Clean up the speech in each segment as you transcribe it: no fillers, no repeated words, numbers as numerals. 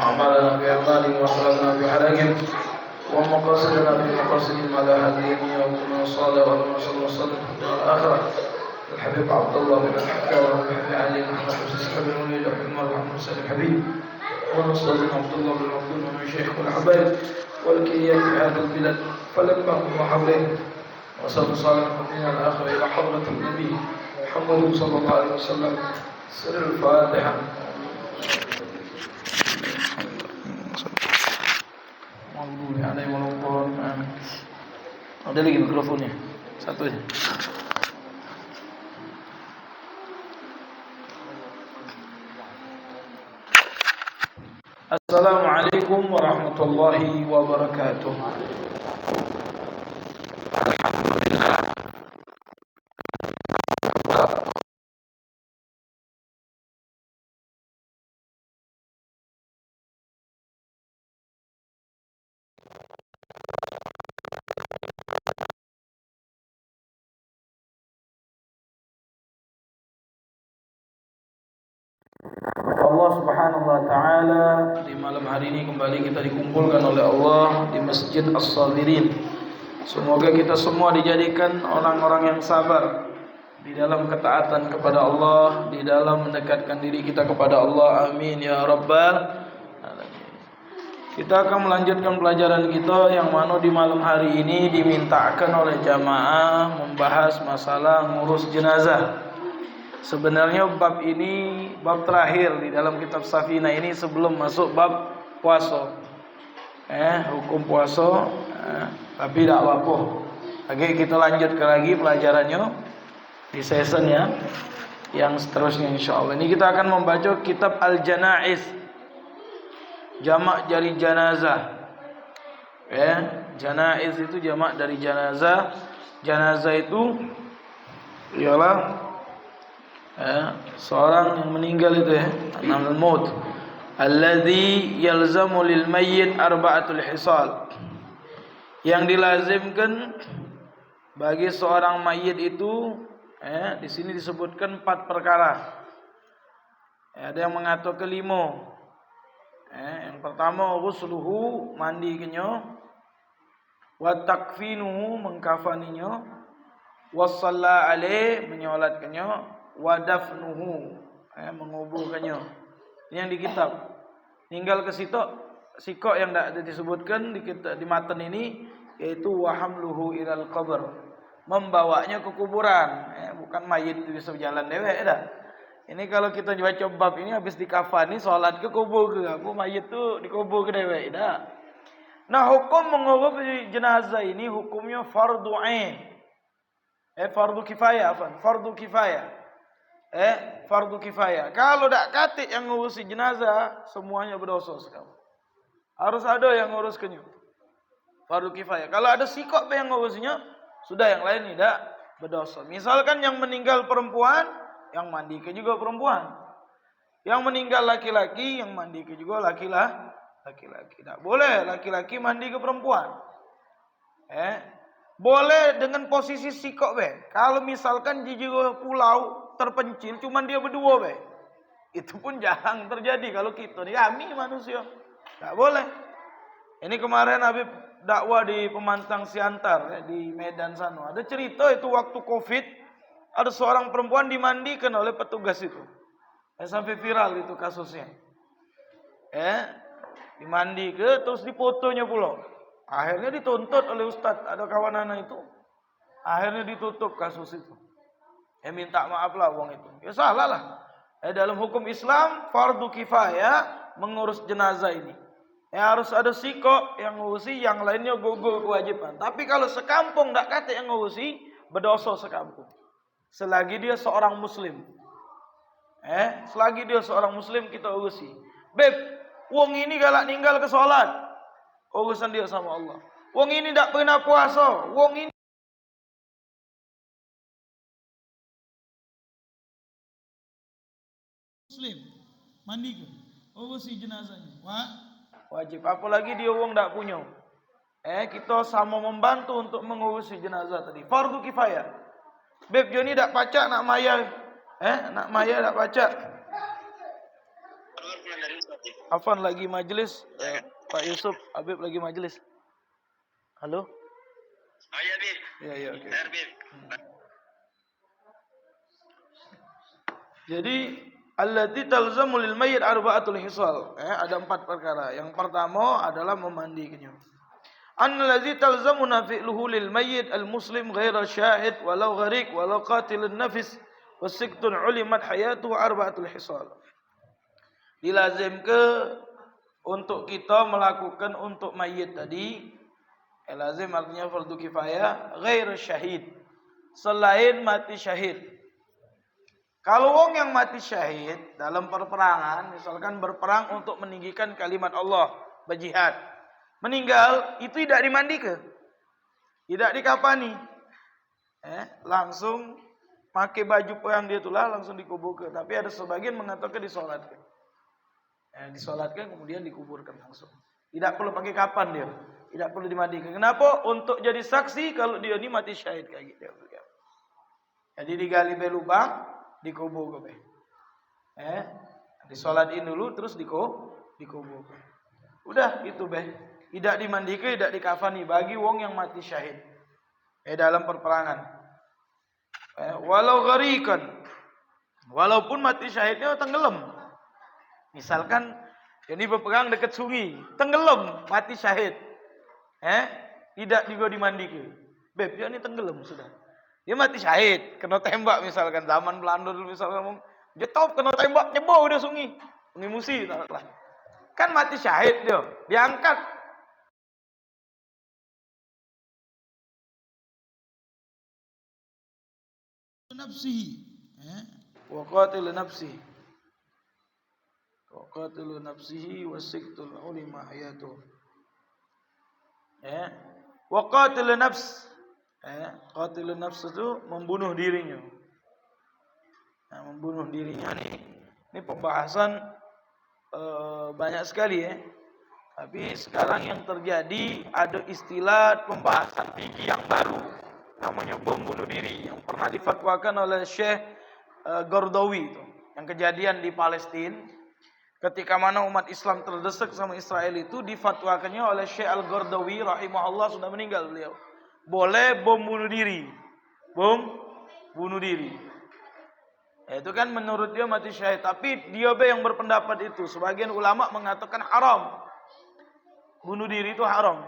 أعمالنا بأعمال وأخلاقنا بحرج ومقاصدنا بمقاصد ما لا هدي وكنا صالح ولما صلى الله وسلم في الآخرة الحبيب عبد الله بن الحكام والحبيب علي بن محمد بن سحب الوليد وحبيب محمد سلم الحبيب ونصلي عبد الله بن عبد الله من شيخ والحبايب والكيان في هذا البلاد فلما هم حوله وصلى صالح الدين الآخر إلى حضرة النبي محمد صلى الله عليه وسلم سر الفاتحة. Ada lagi mikrofonnya, satu aja. Assalamualaikum warahmatullahi wabarakatuh. Allah Subhanahu wa taala, di malam hari ini kembali kita dikumpulkan oleh Allah di Masjid As-Sabirin. Semoga kita semua dijadikan orang-orang yang sabar di dalam ketaatan kepada Allah, di dalam mendekatkan diri kita kepada Allah. Amin ya rabbal alamin. Kita akan melanjutkan pelajaran kita yang mana di malam hari ini dimintakan oleh jamaah membahas masalah ngurus jenazah. Sebenarnya bab ini bab terakhir di dalam kitab Safina ini sebelum masuk bab puasa. Hukum puasa, tapi tidak apa-apa. Lagi kita lanjutkan lagi pelajarannya di seasonnya yang seterusnya insyaallah. Ini kita akan membaca kitab Al-Janaiz. Jamak dari janazah. Janaiz itu jamak dari janazah. Janazah itu ialah seorang yang meninggal itu namul maut alladzi yalzamu lil mayyit arba'atul hisal, yang dilazimkan bagi seorang mayit itu di sini disebutkan 4 perkara. Ada yang mengatur kelima. Yang pertama ghusluhu, mandikannya, wa takfinuhu, mengkafaninya, wa shalla alaih, menyolatkannya, wa dafnuhu, menguburkannya. Ini yang di kitab. Tinggal ke situ sikok yang tidak disebutkan di matan ini, yaitu wa hamluhu ilal qabr, membawanya ke kuburan. Bukan mayit itu bisa berjalan dewek dah. Ini kalau kita baca bab ini habis dikafani salat ke kubur ke apa, mayit tu dikubur ke dewek dah. Nah, hukum mengurus jenazah ini hukumnya fardu ain. Fardu kifayah, fardu kifayah. Fardu kifayah. Kalau tak katik yang ngurusi jenazah, semuanya berdosa sekarang. Harus ada yang nguruskannya. Fardu kifayah. Kalau ada sikok yang ngurusinya, sudah yang lain tidak berdosa. Misalkan yang meninggal perempuan, yang mandikan juga perempuan. Yang meninggal laki-laki, yang mandikan juga laki-laki. Tak boleh laki-laki mandi ke perempuan. Boleh dengan posisi sikok Kalau misalkan di pulau terpencil cuman dia berdua itu pun jarang terjadi. Kalau kita ni kami manusia tak boleh. Ini kemarin Habib dakwah di Pemantang Siantar di Medan sana. Ada cerita itu waktu Covid, ada seorang perempuan dimandikan oleh petugas itu. Sampai viral itu kasusnya. Dimandi ke terus difotonya pula. Akhirnya dituntut oleh ustaz, ada kawan anak itu. Akhirnya ditutup kasus itu. Minta maaf lah wong itu. Ya salah lah. Dalam hukum Islam fardu kifayah mengurus jenazah ini. Harus ada sikok yang ngurusi, yang lainnya gugur kewajiban. Tapi kalau sekampung tak kata yang ngurusi, berdosa sekampung. Selagi dia seorang muslim. Selagi dia seorang muslim kita urusi. Beb, wong ini galak ninggal ke solat. Urusan dia sama Allah. Wong ini tak pernah puasa. Wong ini muslim, mandi ke? Urusi jenazahnya. Wajib. Apalagi dia wong tak punya. Kita sama membantu untuk mengurusi jenazah tadi. Fardu kifayah. Beb Joni tak pacak nak maya. Nak maya tak pacak. Afan lagi majelis. Pak Yusuf, Habib lagi majelis. Halo? Oh iya, Bib. Iya, oke. Bib. Jadi allati talzamu lil mayyit arba'atul hisal. Ada 4 perkara. Yang pertama adalah memandikannya. Allazi talzamu nafi'luhu lil mayyit al muslim ghaira syahid walau gharik walau qatilun nafis wasiktun ulimat hayatuhu arba'atul hisal. Dilazimkan untuk kita melakukan untuk mayit tadi. Lazim artinya fardu kifayah ghair syahid, selain mati syahid. Kalau wong yang mati syahid dalam perperangan, misalkan berperang untuk meninggikan kalimat Allah, berjihad, meninggal, itu tidak dimandikan, tidak dikafani, langsung pakai baju yang dia tulah langsung dikuburkan. Tapi ada sebagian mengatakan disolatkan, disolatkan kemudian dikuburkan langsung. Tidak perlu pakai kapan dia, tidak perlu dimandikan. Kenapa? Untuk jadi saksi kalau dia ini mati syahid kayak gitu. Jadi digali lubang, dikubur ke disolatin dulu terus dikubur. Udah itu tidak dimandikan, tidak dikafani bagi wong yang mati syahid dalam perperangan. Walau gharikan, walaupun mati syahidnya tenggelam. Misalkan ini berperang dekat sungai, tenggelam, mati syahid. Tidak juga dimandikan. Dia ini tenggelam sudah. Dia mati syahid, kena tembak misalkan zaman Belanda dulu misalkan, dia tahu kena tembak nyebau udah sungai musi lah. Kan mati syahid dia, diangkat. Nafsihi, wa qatil nafsihi, wa qatil nafsihi wasiktul ulima hayatuh. Wa qatil nafs. Qatil nafs itu membunuh dirinya. Membunuh dirinya ini pembahasan banyak sekali Tapi sekarang yang terjadi ada istilah pembahasan fikih yang baru, namanya bom bunuh diri, yang pernah difatwakan oleh Syekh Qaradawi itu, yang kejadian di Palestina. Ketika mana umat Islam terdesak sama Israel itu, difatwakannya oleh Syekh Al-Qaradawi rahimahullah, sudah meninggal beliau. Boleh bom bunuh diri. Bom bunuh diri. Itu kan menurut dia mati syahid. Tapi dia yang berpendapat itu. Sebagian ulama mengatakan haram. Bunuh diri itu haram.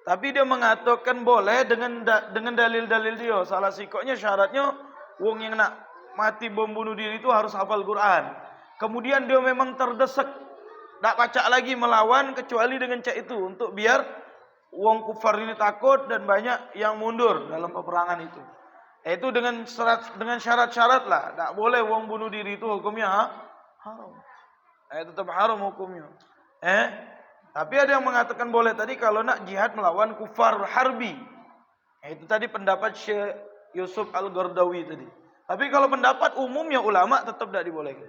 Tapi dia mengatakan boleh dengan dalil-dalil dia. Salah sikoknya syaratnya wong yang nak mati bom bunuh diri itu harus hafal Quran. Kemudian dia memang terdesak, tak pacak lagi melawan kecuali dengan cak itu, untuk biar wong kufar ini takut dan banyak yang mundur dalam peperangan itu. Itu dengan syarat-syarat lah. Tak boleh wong bunuh diri itu hukumnya haram. Tetap haram hukumnya. Tapi ada yang mengatakan boleh tadi kalau nak jihad melawan kufar harbi. Itu tadi pendapat Syekh Yusuf Al-Qaradawi tadi. Tapi kalau pendapat umumnya ulama tetap tidak dibolehkan.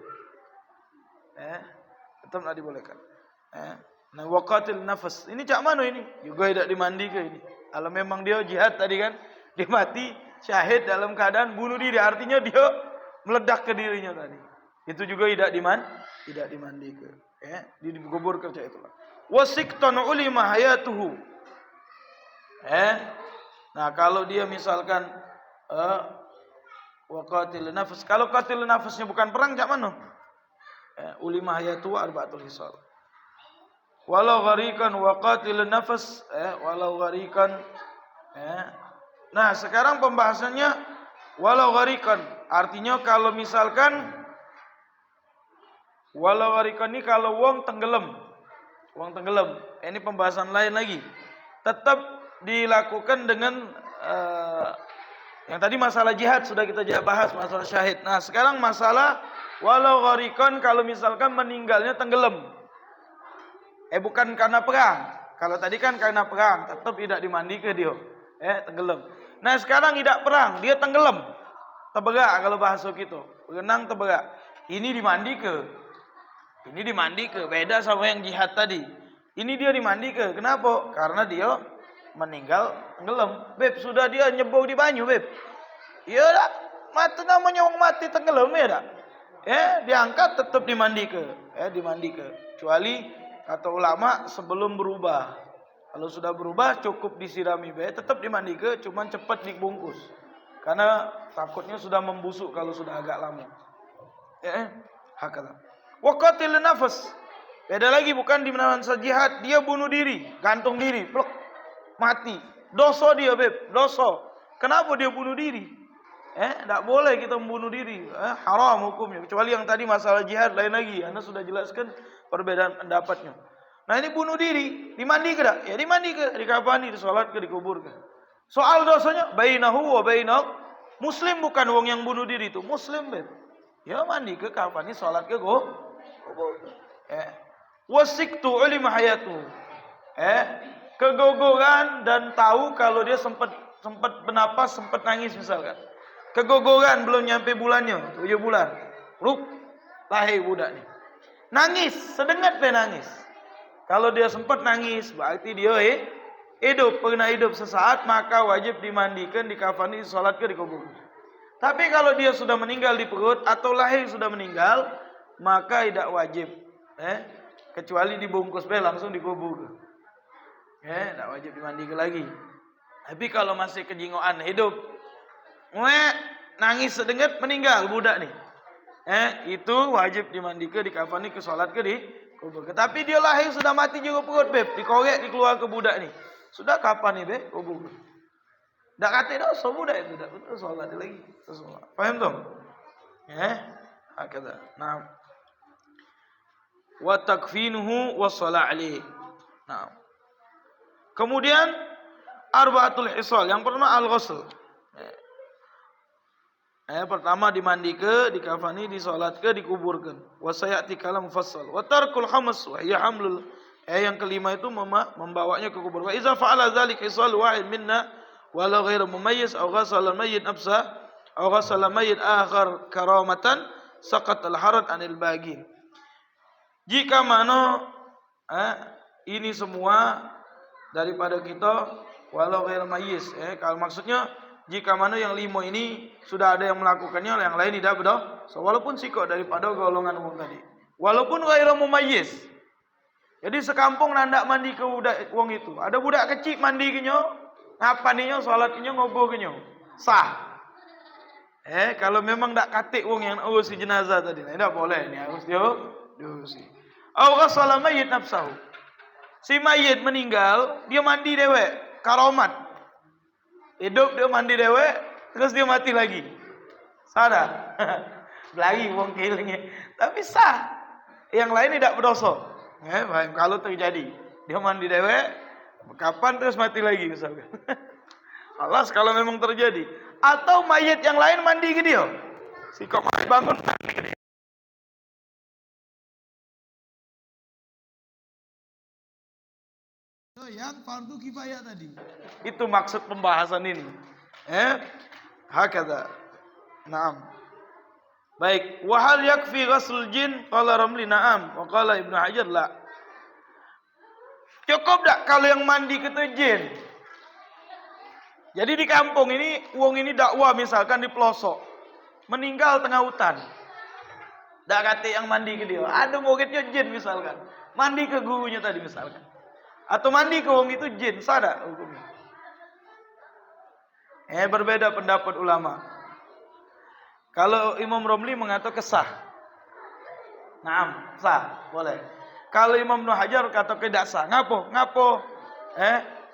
Tetap tidak dibolehkan. Nah, waqatil nafas. Ini cak mana ini? Juga tidak dimandi ke ini. Kalau memang dia jihad tadi kan, dia mati syahid dalam keadaan bunuh diri, artinya dia meledak ke dirinya tadi. Itu juga tidak dimandi ke. Digubur ke cak itulah. Wasiktan ulima hayatuhu. Nah, kalau dia misalkan waqatil nafas, kalau qatil nafasnya bukan perang cak mana? Ulima hayatuhu arba'atul hisal. Walau gharikan wa qatil nafas, walau gharikan. Nah, sekarang pembahasannya walau gharikan, artinya kalau misalkan walau gharikan ini kalau wong tenggelam. Wong tenggelam. Ini pembahasan lain lagi. Tetap dilakukan dengan yang tadi masalah jihad sudah kita bahas, masalah syahid. Nah, sekarang masalah walau gharikan kalau misalkan meninggalnya tenggelam. Bukan karena perang. Kalau tadi kan karena perang, tetap tidak dimandi ke dia. Tenggelam. Nah, sekarang tidak perang, dia tenggelam. Teberak kalau bahasa gitu. Berenang teberak. Ini dimandi ke. Ini dimandi ke. Beda sama yang jihad tadi. Ini dia dimandi ke. Kenapa? Karena dia meninggal tenggelam. Sudah dia nyebau di banyu, Iya dah. Mati namanya orang mati tenggelam ya dah. Diangkat tetap dimandi ke. Dimandi ke. Kecuali kata ulama sebelum berubah. Kalau sudah berubah cukup disirami be, tetap dimandi ke, cuman cepat dibungkus. Karena takutnya sudah membusuk kalau sudah agak lama. Hakala. Wa qatil nafas. Beda lagi, bukan di masa jihad, dia bunuh diri, gantung diri, plok, mati. Dosa dia, beb, dosa. Kenapa dia bunuh diri? Tak boleh kita membunuh diri. Haram hukumnya. Kecuali yang tadi masalah jihad lain lagi. Anda sudah jelaskan perbedaan pendapatnya. Nah ini bunuh diri, dimandi ke tak? Ya dimandi ke, dikafani, disolat ke, dikubur ke. Soal dosanya, bainahu wa bainal muslim, bukan wong yang bunuh diri itu, muslim, beb. Ya mandi ke, kafani, solat ke, kubur. Wasiktu ulima hayatu. Kegogoran dan tahu kalau dia sempat bernapas, sempat nangis misalkan. Kegogoran belum nyampe bulannya, 7 bulan. Ruk, lahir budak ni. Nangis, sedengat pe nangis. Kalau dia sempat nangis, berarti dia hidup, pernah hidup sesaat, maka wajib dimandikan, dikafani, salat ke, dikubur. Tapi kalau dia sudah meninggal di perut atau lahir sudah meninggal, maka tidak wajib. Kecuali dibungkus be langsung dikubur. Tidak wajib dimandikan lagi. Tapi kalau masih kejingoan hidup, nangis sedengat meninggal budak nih. Itu wajib dimandikan, dikafani, ke salat ke, dikubur. Tapi dia lahir sudah mati juga perut beb, dikorek, dikeluar ke budak nih. Sudah kapan nih beb? Kubur. Tak kata dosa budak itu, tak betul salat lagi. Faham tu? Hakata. Nah. Wa takfinuhu wa shalah alaihi. Nah. Kemudian arba'atul hisal. Yang pertama al-ghusl. Pertama dimandi ke, dikafani, disolat ke, dikuburkan. Wa sayati kalam mufassal. Wa tarkul hamas wa hiya hamlul. Yang kelima itu membawanya ke kubur. Wa iza fa'ala dzalik hisal wahid minna wala ghairu mumayyiz aw ghasala mayyit nafsa aw ghasala mayyit akhar karamatan saqat al-harad anil bagin. Jika mana ini semua daripada kita walau ghairu mumayyiz, kalau maksudnya jika mana yang 5 ini sudah ada yang melakukannya, yang lain tidak berdosa, walaupun sikok daripada golongan umum tadi, walaupun ghairu mumayyiz. Jadi sekampung nandak mandi ke budak wong itu, ada budak kecil mandi kenyo, ngapaninya, salat kenyo, ngobor kenyo, sah. Kalau memang tak katik wong yang urusi jenazah tadi, tidak boleh, ini harus diurusi. Aw ghasala mayyit nafsahu. Si mayit meninggal, dia mandi dewek, karomat. Hidup dia mandi dewek, terus dia mati lagi. Sadar. Lagi wong kilingnya. Tapi sah. Yang lain tidak berdosa. Kalau terjadi, dia mandi dewek, kapan terus mati lagi misalkan. Alas kalau memang terjadi. Atau mayit yang lain mandi ke dia. Si kok bangun mandi ke dia. Yang fardu kifayah tadi. Itu maksud pembahasan ini. Hakada. Naam. Baik, wa hal yakfi ghusl jin? Qala Ramli na'am, wa qala Ibnu Hajar la. Cukup tak kalau yang mandi itu jin? Jadi di kampung ini, wong ini dakwah misalkan di pelosok, meninggal tengah hutan. Tak kata yang mandi ke dia. Ada muridnya jin misalkan, mandi ke gurunya tadi misalkan. Atau mandi ke wong itu jin, sadar hukumnya. Berbeda pendapat ulama. Kalau Imam Romli mengatakan sah. Naam, sah, boleh. Kalau Imam Ibnu Hajar kata tidak sah. Ngapo?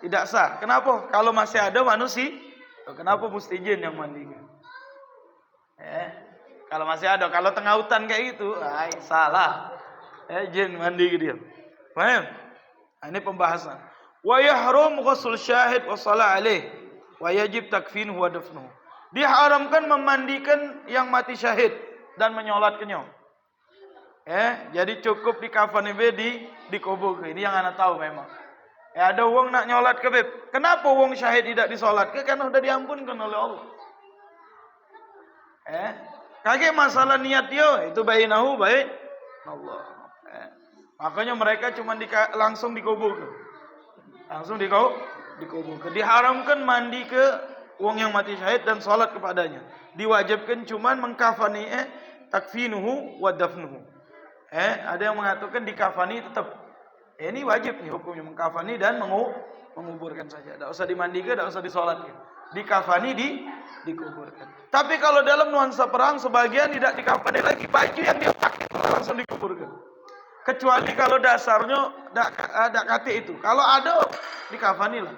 Tidak sah. Kenapa? Kalau masih ada manusia, kenapa mesti jin yang mandi? Kalau masih ada, kalau tengah hutan kayak gitu, salah. Jin mandi ke dia. Paham? Ini pembahasan. Wa yahrum ghusl syahid wa shalah alaih wa yajib takfinuhu wa dafnuhu. Diharamkan memandikan yang mati syahid dan menyolatkannya. Jadi cukup dikafani dikubur. Ini yang anak tahu memang. Ada wong nak nyolat ke beb. Kenapa wong syahid tidak disolat ke? Karena sudah diampunkan oleh Allah. Kage masalah niat dia itu bainahu bain Allah. Makanya mereka cuma langsung dikubur. Langsung dikubur. Diharamkan mandi ke wong yang mati syahid dan salat kepadanya. Diwajibkan cuma mengkafani takfinuhu wa dafnuhu. Ada yang mengatakan dikafani tetap. Ini wajib nih hukumnya mengkafani dan menguburkan saja. Tidak usah dimandikan, tidak usah disolatkan. Dikafani dikuburkan. Tapi kalau dalam nuansa perang sebagian tidak dikafani lagi, baju yang dia pakai langsung dikuburkan. Kecuali kalau dasarnya ada kate itu. Kalau ada dikafani lah.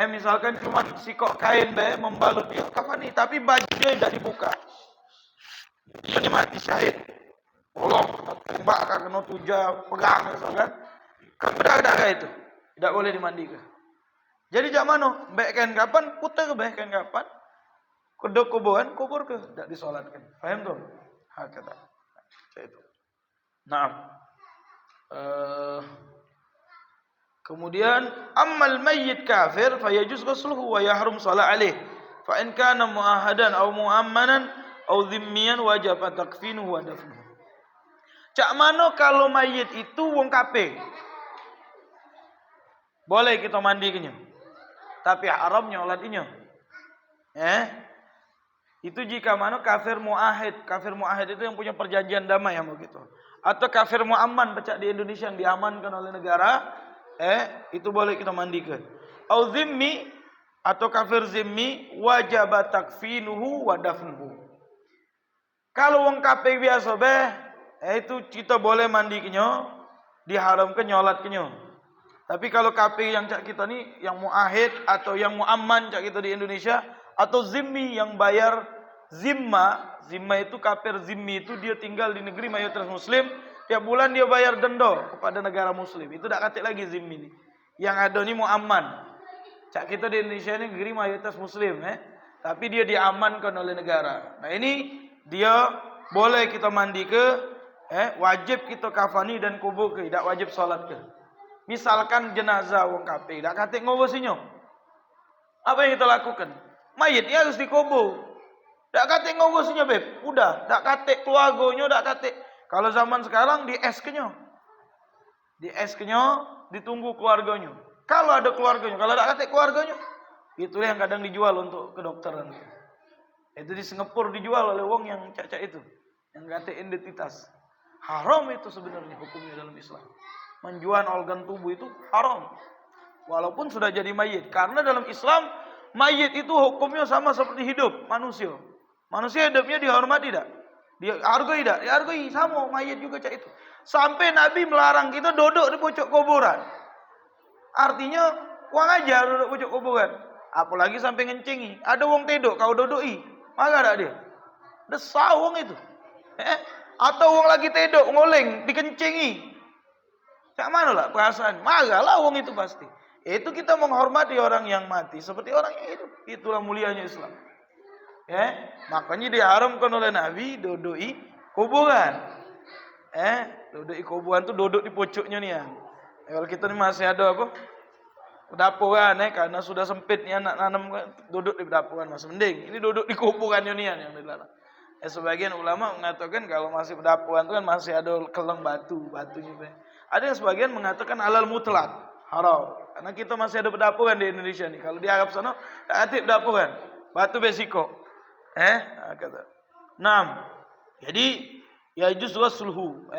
Misalkan cuma sikok kain membalut dia kafani, tapi bajunya tidak dibuka. Dia mati syahid. Tolong tembak kena tuja pegang misalkan. Kan berdarah itu. Tidak boleh dimandikan. Jadi zaman baikkan kapan putar baikkan kapan. Kedok kuburan kubur ke tidak disolatkan. Paham tuh? Hakata. Itu. Nah. Kemudian ammal mayyit kafir fayajuz ghusluhu wa yahrum shalah alaih. Fa in kana muahadan aw muammanan aw dhimmiyan wajib takfinuhu wa dafnuhu. Cak mano kalau mayit itu wong kafir. Boleh kita mandikannya. Tapi haram nyolatinya. Itu jika mano kafir muahid. Kafir muahid itu yang punya perjanjian damai yang begitu. Atau kafir muamman pecah di Indonesia yang diamankan oleh negara, itu boleh kita mandikan. Au zimmi atau kafir zimmi wajib takfinuhu wa dafnuhu. Kalau wong kafir biasa itu kita boleh mandikannya, diharamkan nyolatkannya. Tapi kalau kafir yang cak kita ni yang muahid atau yang muamman cak kita di Indonesia atau zimmi yang bayar zimma itu kafir zimmi itu dia tinggal di negeri mayoritas muslim, tiap bulan dia bayar denda kepada negara muslim. Itu tak katik lagi zimmi ni. Yang ada ni muamman. Cak kita di Indonesia ni negeri mayoritas muslim tapi dia diamankan oleh negara. Nah ini dia boleh kita mandi ke, wajib kita kafani dan kubur ke, tidak wajib salat ke. Misalkan jenazah wong kafir, tak katik ngubusinya. Apa yang kita lakukan? Mayitnya harus dikubur. Tak katik ngubusinya beb, udah, tak katik keluarganya, tak katik. Kalau zaman sekarang di eskenyo. Di eskenyo ditunggu keluarganya. Kalau ada keluarganya, kalau tak katik keluarganya, itulah yang kadang dijual untuk kedokteran. Itu di Singapura dijual oleh wong yang cak-cak itu, yang katik identitas. Haram itu sebenarnya hukumnya dalam Islam. Menjual organ tubuh itu haram. Walaupun sudah jadi mayit. Karena dalam Islam, mayit itu hukumnya sama seperti hidup manusia. Manusia hidupnya dihormati tidak? Dihargai tidak? Dihargai sama mayit juga cak itu. Sampai Nabi melarang kita duduk di pojok kuburan. Artinya kurang ajar duduk pojok kuburan. Apalagi sampai ngencengi. Ada wong tedok kau dudui. Maka ada dia. Ada sawang itu. Atau wong lagi tedok ngoleng dikencengi. Cak mana lah perasaan? Marahlah wong itu pasti. Itu kita menghormati orang yang mati seperti orang yang hidup. Itulah mulianya Islam. Makanya diharamkan oleh Nabi dudui kuburan. Duduk kuburan tu duduk di pojoknya ni ya. Kalau kita ni masih ada apa? Pedapuran karena sudah sempit ni anak nanam duduk di pedapuran masih mending. Ini duduk di kuburannya ni yang dilarang. Sebagian ulama mengatakan kalau masih pedapuran tu kan masih ada keleng batunya. Ada yang sebagian mengatakan halal mutlak, haram. Karena kita masih ada pedapuran di Indonesia nih. Kalau di Arab sana tak ada pedapuran, batu besiko. Kata. Jadi ya justru sulhu.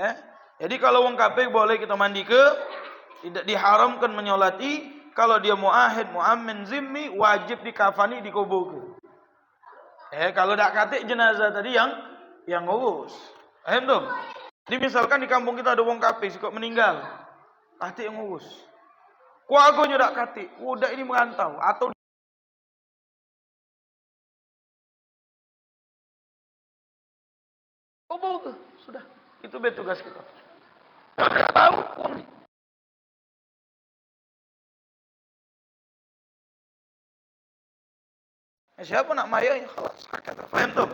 Jadi kalau wong kafir boleh kita mandi ke, tidak diharamkan menyolati. Kalau dia muahid, muammin, zimmi wajib dikafani dikubur ke. Kalau tak katik jenazah tadi yang ngurus. Paham dong? Jadi misalkan di kampung kita ada wong kafir kok meninggal, katik yang ngurus. Keluarganya tak katik, udah ini merantau atau kubur ke, sudah. Itu tugas kita. Tak tahu. Siapa nak maya ya khalas. Kata faham tuh.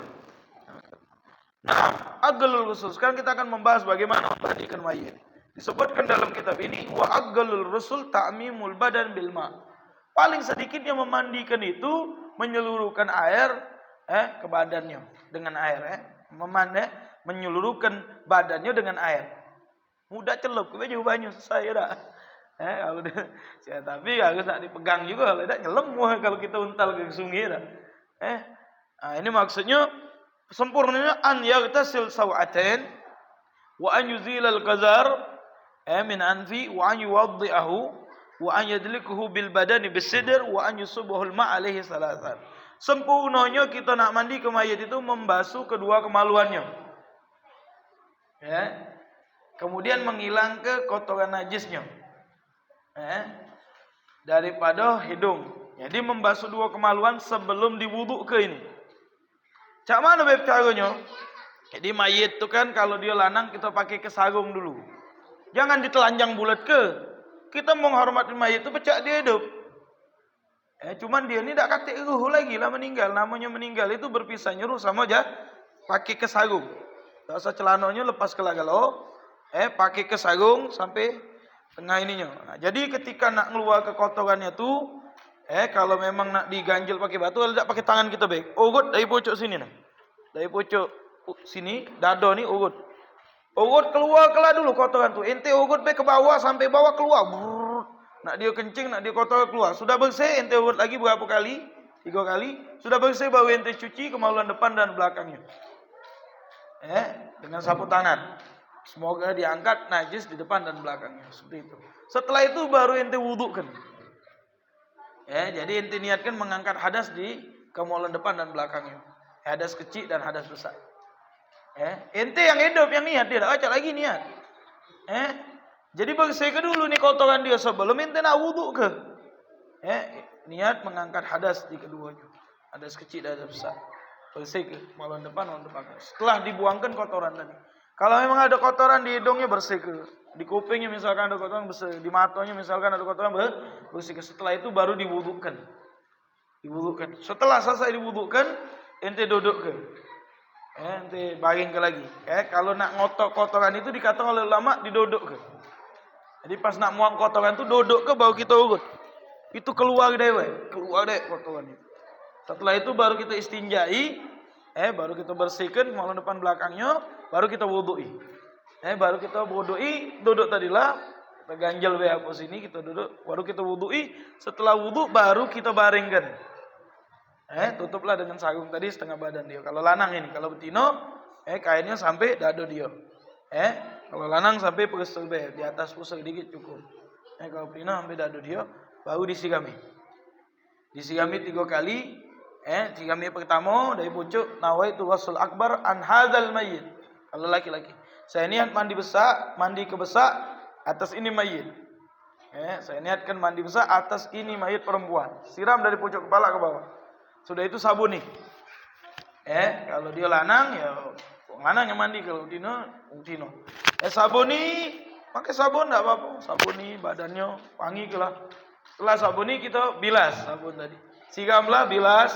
Aghlul rusul. Sekarang kita akan membahas bagaimana memandikan mayit. Disebutkan dalam kitab ini wa aghlul rusul ta'mimul badan bil ma. Paling sedikitnya memandikan itu menyeluruhkan air ke badannya dengan air menyeluruhkan badannya dengan air. Mudah celup ke baju banyu selesai dah. Kalau tapi harus tak dipegang juga, kalau tidak nyelam kalau kita untal ke sungai dah. Ini maksudnya sempurnanya an yaghtasil saw'atain wa an yuzilal qazar min anfi wa an yuwaddi'ahu wa an yadlikuhu bil badani bisidr wa an yusubuhul ma alaihi salasan. Sempurnanya kita nak mandi ke mayit itu membasuh kedua kemaluannya. Ya. Kemudian menghilangkan kotoran najisnya. Daripada hidung. Jadi membasuh dua kemaluan sebelum diwuduk ke ini. Cak mana beb caranya? Jadi mayit itu kan kalau dia lanang kita pakai kesarung dulu. Jangan ditelanjang bulat ke. Kita menghormati mayit itu pecah dia hidup. Cuman dia ni tak katik ruh lagi lah meninggal. Namanya meninggal itu berpisah nyuruh sama aja pakai kesarung. Tak usah celananya lepas ke lagalo. Pakai kesarung sampai tengah ininya. Nah, jadi ketika nak keluar ke kotorannya tu, kalau memang nak diganjel pakai batu, tidak pakai tangan kita baik. Urut dari pojok sini nah. Dari pojok sini, dada ni urut. Urut keluar kelah dulu kotoran tu. Ente urut baik ke bawah sampai bawah keluar. Brrr. Nak dia kencing, nak dia kotor keluar. Sudah bersih, ente urut lagi berapa kali? 3 kali. Sudah bersih baru ente cuci kemaluan depan dan belakangnya. Dengan sapu tangan. Semoga diangkat najis di depan dan belakangnya. Seperti itu. Setelah itu baru ente wudukkan. Jadi ente niatkan mengangkat hadas di kemaluan depan dan belakangnya. Hadas kecil dan hadas besar. Ente yang hidup yang niat, dia tak baca lagi niat. Jadi bersihkan dulu nih kotoran dia sebelum ente nak wuduk ke. Niat mengangkat hadas di keduanya. Hadas kecil dan hadas besar. Bersihkan kemaluan depan dan belakang. Setelah dibuangkan kotoran tadi. Kalau memang ada kotoran di hidungnya bersihkan. Di kupingnya misalkan ada kotoran bersih. Di matanya misalkan ada kotoran bersihkan. Setelah itu baru diwudukkan. Diwudukkan. Setelah selesai diwudukkan, ente dudukkan. Ente baring ke lagi. Kalau nak ngotok kotoran itu dikatakan oleh ulama didudukkan. Jadi pas nak muang kotoran itu duduk ke baru kita urut. Itu keluar deh, keluar deh kotoran itu. Setelah itu baru kita istinjai, baru kita bersihkan kemaluan depan belakangnya, baru kita wudu'i. Baru kita wudu'i, duduk tadilah, kita ganjel apa sini, kita duduk, baru kita wudu'i. Setelah wudu baru kita baringkan. Tutuplah dengan sarung tadi setengah badan dia. Kalau lanang ini, kalau betino, kainnya sampai dada dia. Kalau lanang sampai pusel di atas pusel dikit cukup. Kalau betino sampai dada dia, baru disirami. Disirami 3 kali. Sirami pertama dari pucuk nawaitu wasul akbar an hadzal mayyit. Kalau laki-laki, saya niat mandi besar, mandi ke besar atas ini mayit. Saya niatkan mandi besar atas ini mayit perempuan. Siram dari pucuk kepala ke bawah. Sudah itu sabuni. Kalau dia lanang ya lanang yang mandi, kalau tino. Sabuni, pakai sabun enggak apa-apa. Sabuni badannya wangi kelah. Setelah sabuni kita bilas sabun tadi. Siramlah, bilas,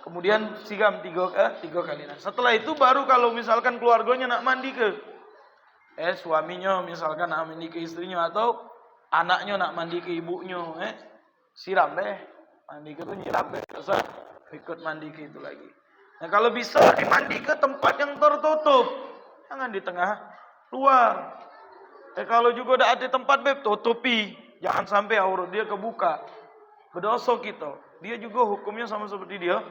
kemudian siram 3 kali. Nah, setelah itu baru kalau misalkan keluarganya nak mandi ke suaminya misalkan nak mandi ke istrinya atau anaknya nak mandi ke ibunya, siram deh. Mandi ke itu nyiram deh. Terus ikut mandi ke itu lagi. Nah, kalau bisa mandi ke tempat yang tertutup. Jangan di tengah luar. Kalau juga ada di tempat beb, tutupi. Jangan sampai aurat dia kebuka. Berdosa kita. Dia juga hukumnya sama seperti dia.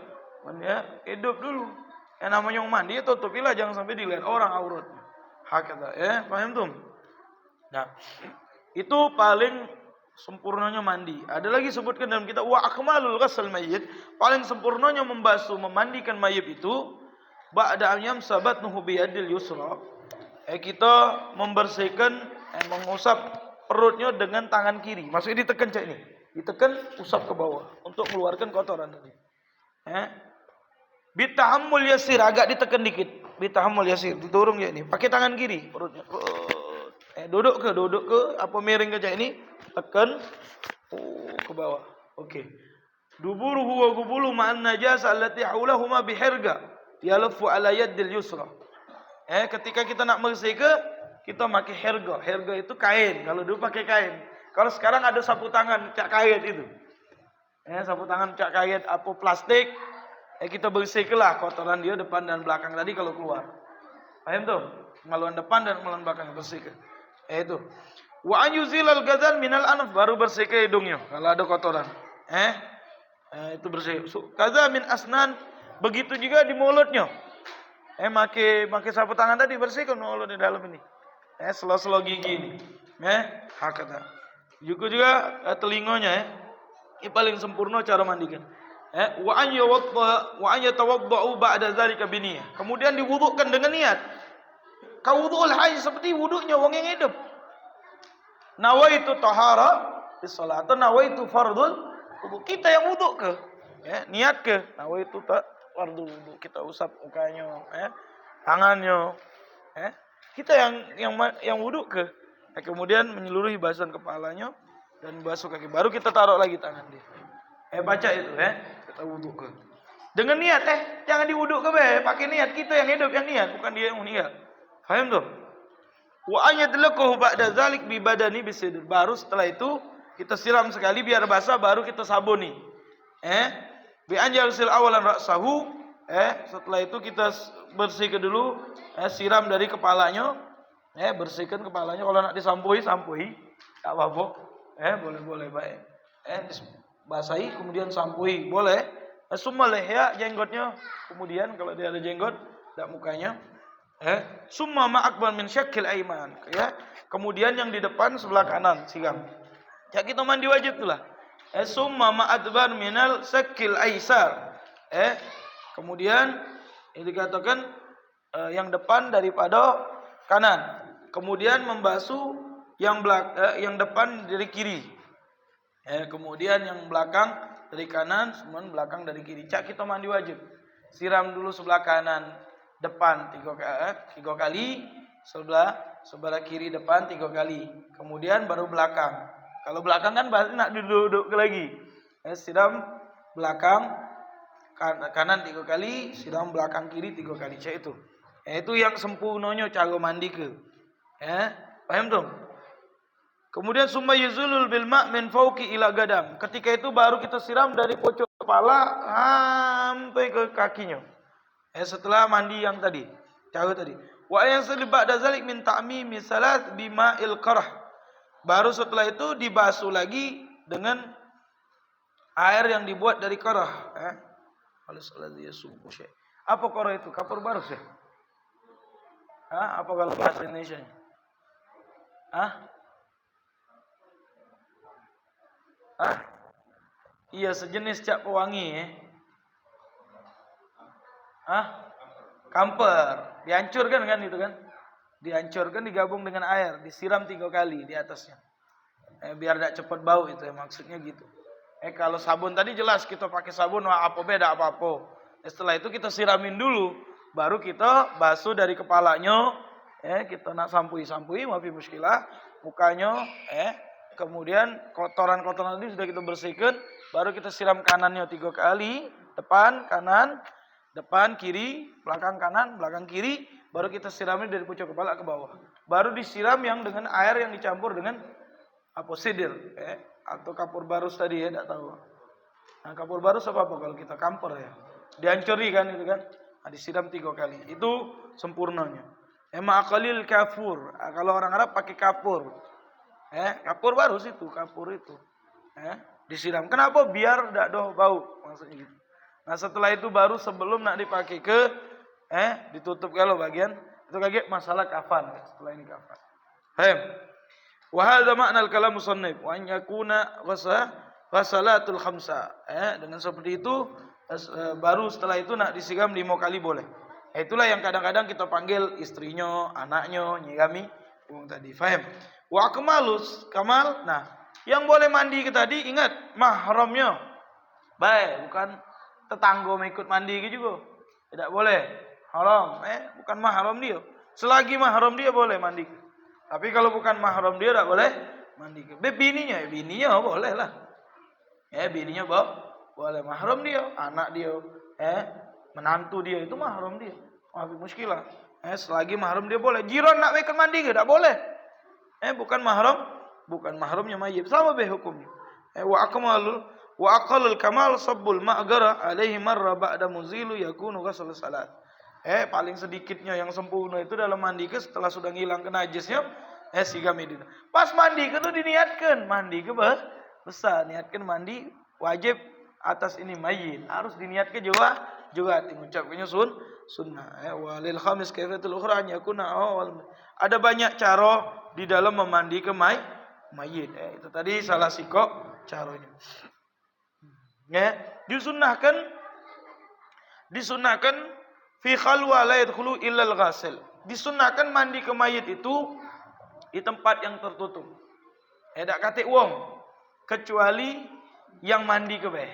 Hidup dulu. Namanya mandi, tutupilah, jangan sampai dilihat orang auratnya. Hakata, paham tuh? Nah, itu paling sempurnanya mandi. Ada lagi sebutkan dalam kitab wa akmalul ghusl mayyit, paling sempurnanya membasuh, memandikan mayit itu ba'da ayyam sabatnuhu biyadil yusra. Kita membersihkan, mengusap perutnya dengan tangan kiri. Maksudnya ditekan cak ini. Ditekan, usap ke bawah untuk mengeluarkan kotoran tadi. Bitahammul yasir, agak ditekan dikit. Bitahammul yasir, diturung ya ini. Pakai tangan kiri perutnya. Duduk ke, apa miring ke cak ini, tekan ke bawah. Oke. Duburuhu wa gubulu ma'an najasa allati haulahuma biherga yalaffu ala yaddil yusra. Ketika kita nak bersihkan, kita pakai herga. Herga itu kain. Kalau dulu pakai kain. Kalau sekarang ada sapu tangan cak kait itu. Sapu tangan cak kait apa plastik. Kita bersihkanlah kotoran dia depan dan belakang tadi kalau keluar. Paham tuh? Kemaluan depan dan kemaluan belakang bersihkan. Itu. Wa an yuzilal ghazal minal anf, baru bersihkan hidungnya kalau ada kotoran. Itu bersih. Kaza min asnan, begitu juga di mulutnya. Pakai sapu tangan tadi bersihkan mulut di dalam ini. Selo-selo gigi ini. Hakata. Juga telinganya ini paling sempurna cara mandikan. Wa an yatawaddau ba'da dzalika biniyah. Kemudian diwudukkan dengan niat. Kau wudu'ul hayy seperti wudunya wong yang hidup. Nawaitu tahara fi shalat atau nawaitu fardul wudu. Kita yang wudu ke? Niat ke? Nawaitu fardul wudu. Kita usap mukanya, tangannya. Kita yang wudu ke? Kemudian menyeluruhi basahan kepalanya dan basuh kaki. Baru kita taruh lagi tangan dia. Baca itu, kita wudu ke. Dengan niat, jangan diwuduk ke pakai niat. Kita yang hidup yang niat, bukan dia yang meninggal. Paham tuh? Wa ayadlakuhu ba'da dzalik bi badani bisidr. Baru setelah itu kita siram sekali biar basah, baru kita sabuni. Bi anjalsil awalan ra'sahu. Setelah itu kita bersihkan dulu, siram dari kepalanya. Bersihkan kepalanya. Kalau nak disampui, sampui. Tak apa-apa. Boleh baik. Basahi kemudian sampui, boleh. Summa lihya, jenggotnya. Kemudian kalau dia ada jenggot, tak mukanya. Summa ma'akbar min syakil aiman. Kemudian yang di depan sebelah kanan siram. Ya kita mandi wajib itulah. Summa ma'adbar minal syakil aisar. Kemudian ini dikatakan yang depan daripada kanan. Kemudian membasuh yang depan dari kiri. Kemudian yang belakang dari kanan, kemudian belakang dari kiri. Kita mandi wajib. Siram dulu sebelah kanan depan 3 kali, sebelah kiri depan 3 kali. Kemudian baru belakang. Kalau belakang kan berarti nak duduk lagi. Siram belakang kanan 3 kali, siram belakang kiri 3 kali. Itu. Itu yang sempurnanya cara mandi ke. Paham tuh? Kemudian summa yuzulul bil ma' min fawqi ila gadam. Ketika itu baru kita siram dari pojok kepala sampai ke kakinya. Setelah mandi yang tadi, cara tadi. Wa yansil ba'da zalik min ta'mimi salat bima'il qarah. Baru setelah itu dibasuh lagi dengan air yang dibuat dari qarah. Apa qarah itu? Kapur barus ya? Apa kalau bahasa Indonesia? Iya, sejenis cap pewangi. Kamper. Dihancurkan kan itu kan? Dihancurkan, digabung dengan air, disiram 3 kali di atasnya. Biar tidak cepat bau itu maksudnya gitu. Kalau sabun tadi jelas kita pakai sabun apa beda apa-apa. Setelah itu kita siramin dulu, baru kita basuh dari kepalanya. Kita nak sampui, maaf muskilah, mukanya. Kemudian kotoran-kotoran tadi sudah kita bersihkan, baru kita siram kanannya 3 kali, depan kanan, depan kiri, belakang kanan, belakang kiri, baru kita siramin dari pucuk kepala ke bawah. Baru disiram yang dengan air yang dicampur dengan sidir, atau kapur barus tadi tidak tahu. Nah, kapur barus apa kalau kita kamper dihancuri kan itu kan. Disiram 3 kali. Itu sempurnanya. Ma'aqalil kafur. Kalau orang Arab pakai kapur. Kapur barus itu, kapur itu. Disiram. Kenapa? Biar tidak bau, maksudnya gitu. Nah, setelah itu baru sebelum nak dipakai ke ditutup kalau bagian itu kaget masalah kafan. Setelah ini kafan. Wa hadza ma'na al-kalam musannif wa an yakuna ghasalatul khamsa. Dengan seperti itu baru setelah itu nak disiram 5 kali boleh. Itulah yang kadang-kadang kita panggil istrinya, anaknya, nyirami tadi. Faham? Wa kamal. Nah, yang boleh mandi ke tadi ingat mahramnya. Baik, bukan tetangga mau ikut mandi juga. Tidak boleh. Haram. Bukan mahram dia. Selagi mahram dia boleh mandi. Tapi kalau bukan mahram dia tidak boleh mandi. Bininya boleh lah. Bininya boleh. Mahram dia, anak dia, menantu dia itu mahram dia. Maaf muskilah. Selagi mahram dia boleh. Jiran nak ikut mandi ke tidak boleh. Bukan mahramnya mayit. Sama hukumnya. Wa aqallul kamal sabbul ma'gara alaihi marra ba'da muzilu yakunu ghusl salat. Paling sedikitnya yang sempurna itu dalam mandi ke setelah sudah hilang ke najisnya, siram itu. Pas mandi ke itu diniatkan, mandi ke besar, niatkan mandi wajib atas ini mayit. Harus diniatkan juga mengucapkannya sunnah. Walil khamis kaifatul ukhra an yakuna awal. Ada banyak cara di dalam memandi ke mayit. Itu tadi salah sikok caranya. Ya, disunahkan fi khalwa la yadkhulu illa al-ghasil. Disunahkan mandi ke mayit itu di tempat yang tertutup. Tak kate wong kecuali yang mandi ke beh.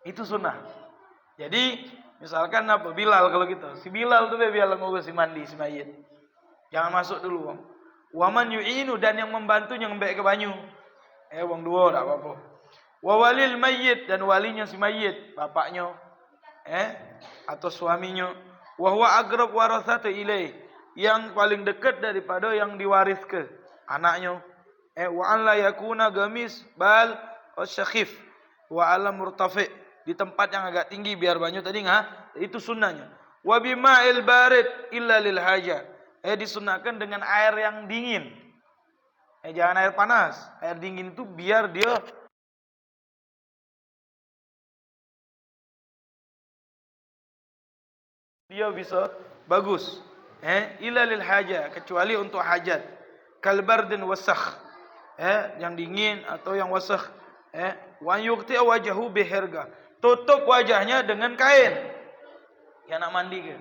Itu sunnah. Jadi misalkan apa Bilal kalau gitu. Si Bilal tuh Bilal mau si mandi si mayit. Jangan masuk dulu wong. Waman yu'inu dan yang membantu yang mbek ke banyu. Wong dua tak apa-apa. Wa walil mayyit dan walinya si mayit, bapaknya. Atau suaminya. Wa huwa aqrab warathati ilaih. Yang paling dekat daripada yang diwaris ke anaknya. Wa an la yakuna gamis bal asyakhif wa alam murtafi, di tempat yang agak tinggi biar banyu tadi itu sunnahnya. Wa bima'il barid illa lil haja. Disunahkan dengan air yang dingin. Jangan air panas. Air dingin itu biar dia bisa bagus. Illa lil haja, kecuali untuk hajat. Kal bardin wasakh. Yang dingin atau yang wasakh. Wa yughti wajhahu biherga. Tutup wajahnya dengan kain. Yang nak mandi ke.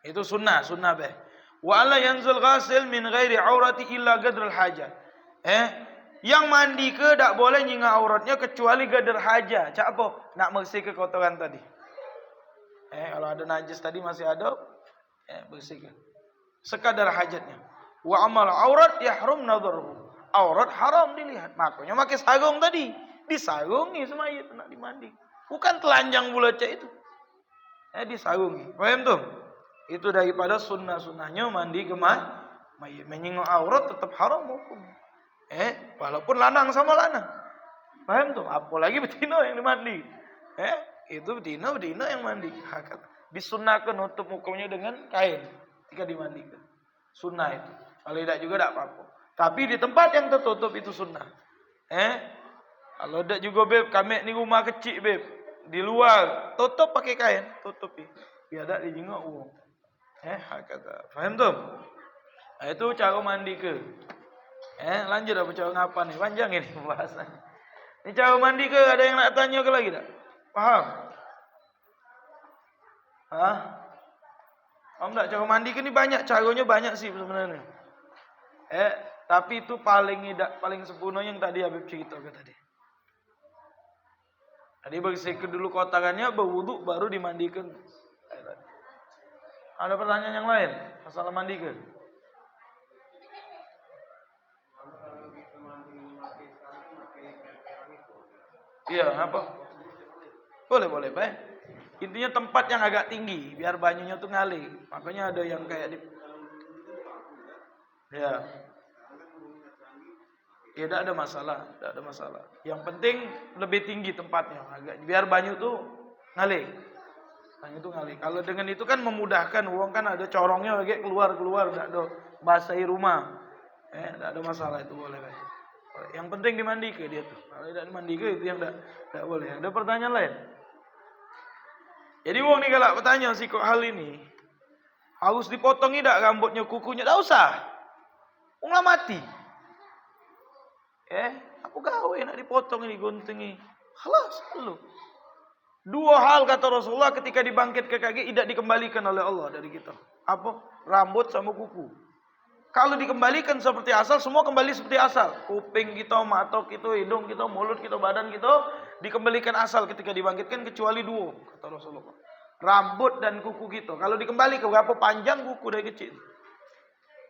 Itu sunnah beh. Wa alla yanzul ghasil min ghairi aurati illa qadrul hajah. Yang mandi ke tak boleh nyingga auratnya kecuali qadar hajah. Cak apa? Nak bersih ke kotoran tadi. Kalau ada najis tadi masih ada, bersihkan. Sekadar hajatnya. Wa amal aurat yahrum nadharuhu. Aurat haram dilihat. Makanya pakai sarung tadi. Disarungi semayit nak dimandi. Bukan telanjang bulat itu. Disarungi. Paham tuh? Itu daripada sunnah-sunnahnya mandi ke mayit. Menyinggung aurat tetap haram hukum. Walaupun lanang sama lanang. Paham tuh? Apalagi betina yang dimandi. Itu betina yang mandi. Disunnahkan nutup mukanya dengan kain ketika dimandikan. Sunnah itu. Kalau tidak juga tidak apa-apa. Tapi di tempat yang tertutup itu sunnah. Kalau tidak juga beb, kami ni rumah kecil beb. Di luar tutup pakai kain, tutupi. Biar tak dijenguk uang. Kata. Faham tuh? Itu cara mandi ke. Lanjut apa cara ngapa nih? Panjang ini pembahasannya. Ini cara mandi ke, ada yang nak tanya ke lagi tak? Paham? Paham tak cara mandi ke ni banyak, caranya banyak sih sebenarnya. Tapi itu paling sempurna yang tadi Habib cerita ke tadi. Tadi bersihkan dulu kotorannya, berwudu baru dimandikan. Ada pertanyaan yang lain masalah mandi ke? Iya, apa? Boleh, baik. Intinya tempat yang agak tinggi, biar banyunya tuh ngalir. Makanya ada yang kayak di. Ya, tidak ada masalah. Yang penting lebih tinggi tempatnya, biar banyu tuh ngalir. Kalau dengan itu kan memudahkan, uang kan ada corongnya lagi keluar, tidak ada basahi rumah. Tidak ada masalah itu boleh. Yang penting dimandi ke dia tuh. Kalau tidak dimandi ke itu yang tidak boleh. Ada pertanyaan lain? Jadi uang nih kalau bertanya sih kok hal ini harus dipotong tidak rambutnya, kukunya, tidak usah. Uang mati. Aku gawe nak dipotong ini guntingi. Halas lu. Dua hal kata Rasulullah ketika dibangkit ke kaki tidak dikembalikan oleh Allah dari kita. Apa? Rambut sama kuku. Kalau dikembalikan seperti asal, semua kembali seperti asal. Kuping kita, mata kita, hidung kita, mulut kita, badan kita dikembalikan asal ketika dibangkitkan kecuali dua kata Rasulullah. Rambut dan kuku kita. Kalau dikembali ke berapa panjang kuku dari kecil.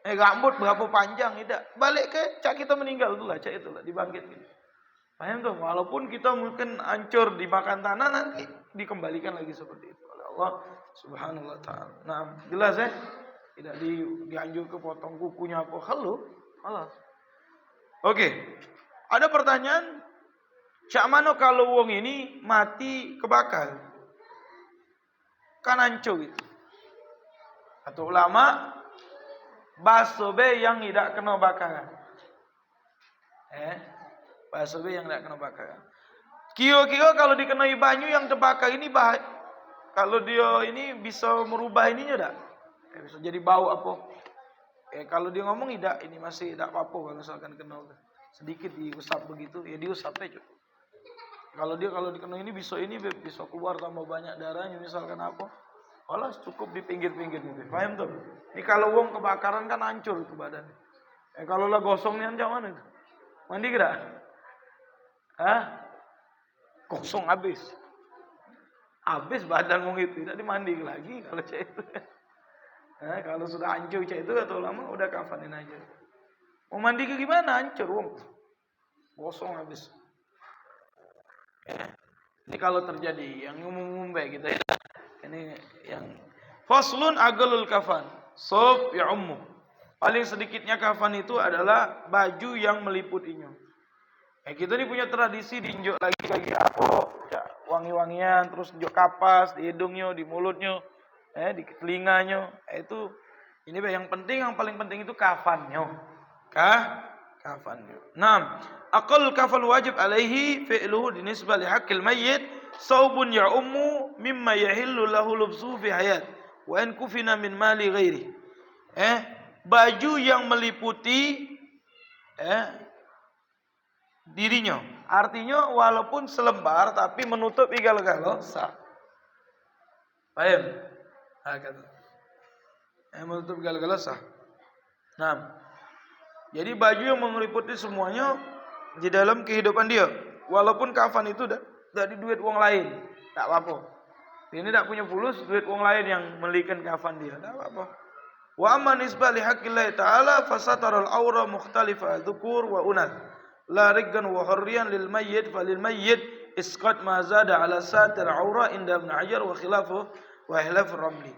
Rambut berapa panjang tidak. Balik ke cak kita meninggal itulah, cak itulah dibangkitkan. Paham tuh? Walaupun kita mungkin hancur dimakan tanah, nanti dikembalikan lagi seperti itu oleh Allah Subhanahu wa taala. Nah, jelas tidak dianjur ke potong kukunya apa halu. Allah. Oke. Ada pertanyaan, cak mana kalau wong ini mati kebakar? Kan hancur itu. Atau ulama baso be yang tidak kena bakaran. Baso be yang tidak kena bakaran. Kira-kira kalau dikenai banyu yang terbakar ini kalau dia ini bisa merubah ininya tak? Bisa jadi bau apa? Kalau dia ngomong tidak, ini masih tidak apa-apa kalau misalkan kena sedikit diusap begitu, ya diusap aja. Kalau dikena ini bisa keluar tambah banyak darahnya misalkan apa? Walas cukup di pinggir-pinggir gitu. Paham tuh? Ini kalau wong kebakaran kan hancur itu badannya. Kalau lah gosongnya macam mana itu? Mandi kira? Hah? Kosong habis. Habis badan wong itu, tidak dimandi lagi kalau cek itu. Kalau sudah hancur cek itu atau lama udah kafanin aja. Mau mandi ke gimana? Hancur wong. Kosong habis. Ini kalau terjadi yang umum-umum baik gitu ya. Ini yang faslun agalul kafan. Sob ya umum. Paling sedikitnya kafan itu adalah baju yang meliputinya. Kita ini punya tradisi diinjak lagi apa? Ya, wangi-wangian, terus injak kapas di hidungnya, di mulutnya, di telinganya. Itu ini yang penting, yang paling penting itu kafannya. Kafannya. 6. Aqal kafan wajib alaihi fi'luhu dinisbah li haqqil mayyit saubun ya ummu mimma yahillu lahu lubsu fi hayat wa in kufina min mali ghairi. Baju yang meliputi dirinya. Artinya walaupun selembar tapi menutup igal-galo sah. Paham? Menutup igal-galo sah. 6. Jadi baju yang meliputi semuanya di dalam kehidupan dia. Walaupun kafan itu dari duit wong lain, tak apa-apa. Ini tak punya fulus, duit wong lain yang melikan kafan dia, tak apa-apa. Wa amma nisbah li haqqillah ta'ala fasataral aura mukhtalifa dzukur wa unath la riggan wa hurriyan lil mayyit falil mayyit isqat ma zada ala satir aura inda ibn Hajar wa khilafu wa hilaf ramli.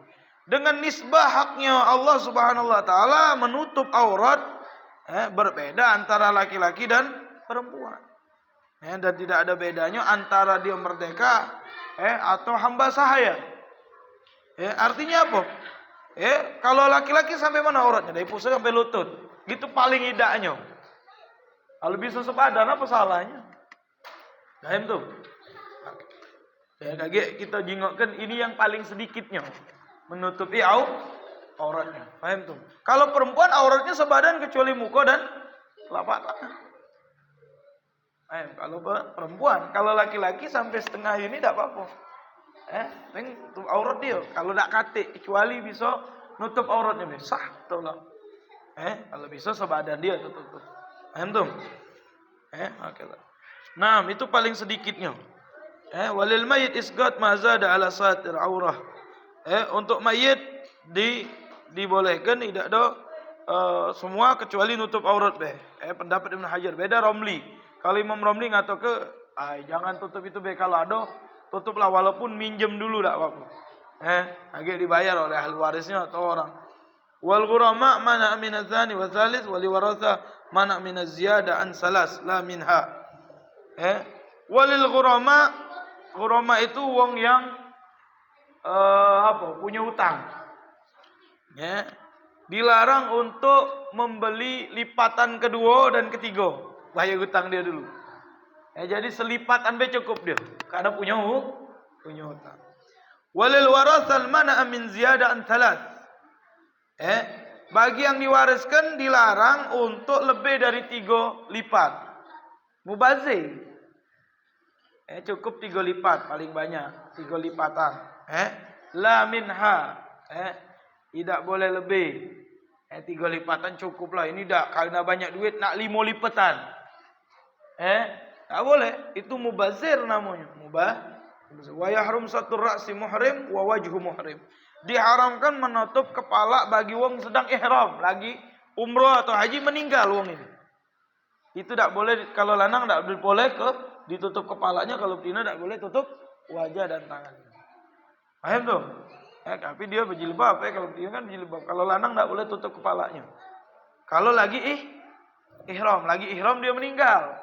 Dengan nisbah haknya Allah Subhanahu wa taala menutup aurat berbeda antara laki-laki dan perempuan. Dan tidak ada bedanya antara dia merdeka atau hamba sahaya. Artinya apa? Kalau laki-laki sampai mana auratnya? Dari pusat sampai lutut. Gitu paling idaknya. Kalau bisa sepadan apa salahnya? Paham tuh? Kayak kita jingokkan ini yang paling sedikitnya menutupi auratnya. Paham tuh? Kalau perempuan auratnya sebadan kecuali muka dan telapak tangan. Kalau perempuan, kalau laki-laki sampai setengah ini tidak apa-apa. Tutup aurat dia. Kalau tidak katik, kecuali bisa nutup auratnya, sah tolong. Kalau bisa sebadan dia tutup. Paham? Oke. Nah, itu paling sedikitnya. Walil mayyit isgat ma zada ala satir aurah. Untuk mayit dibolehkan tidak ada semua kecuali nutup aurat pendapat Ibn Hajar. Beda Romli. Kalau Imam Romli ngato ke jangan tutup itu kalau ada tutuplah walaupun minjem dulu tak apa-apa. Agak dibayar oleh ahli warisnya atau orang. Wal ghurama mana min azani wa thalith wal waratha mana min ziyada an salas la minha. Walil ghurama itu wong yang punya utang. Dilarang untuk membeli lipatan kedua dan ketiga. Bayar hutang dia dulu. Jadi selipatan be cukup dia. Karena punya hutang. Walil warathal mana'a min ziyada an thalath. Bagi yang diwariskan dilarang untuk lebih dari 3 lipat. Mubazir. Cukup 3 lipat paling banyak. 3 lipatan. La minha. Tidak boleh lebih. 3 lipatan cukup lah. Ini dah karena banyak duit nak 5 lipatan. Tak boleh. Itu mubazir namanya. Wa yahrum satur ra'si muhrim wa wajhu muhrim. Diharamkan menutup kepala bagi wong sedang ihram, lagi umroh atau haji meninggal wong ini. Itu tak boleh, kalau lanang tak boleh ditutup kepalanya, kalau betina tak boleh tutup wajah dan tangannya. Paham tuh? Tapi dia berjilbab, kalau betina kan berjilbab. Kalau lanang tak boleh tutup kepalanya. Kalau lagi ihram dia meninggal.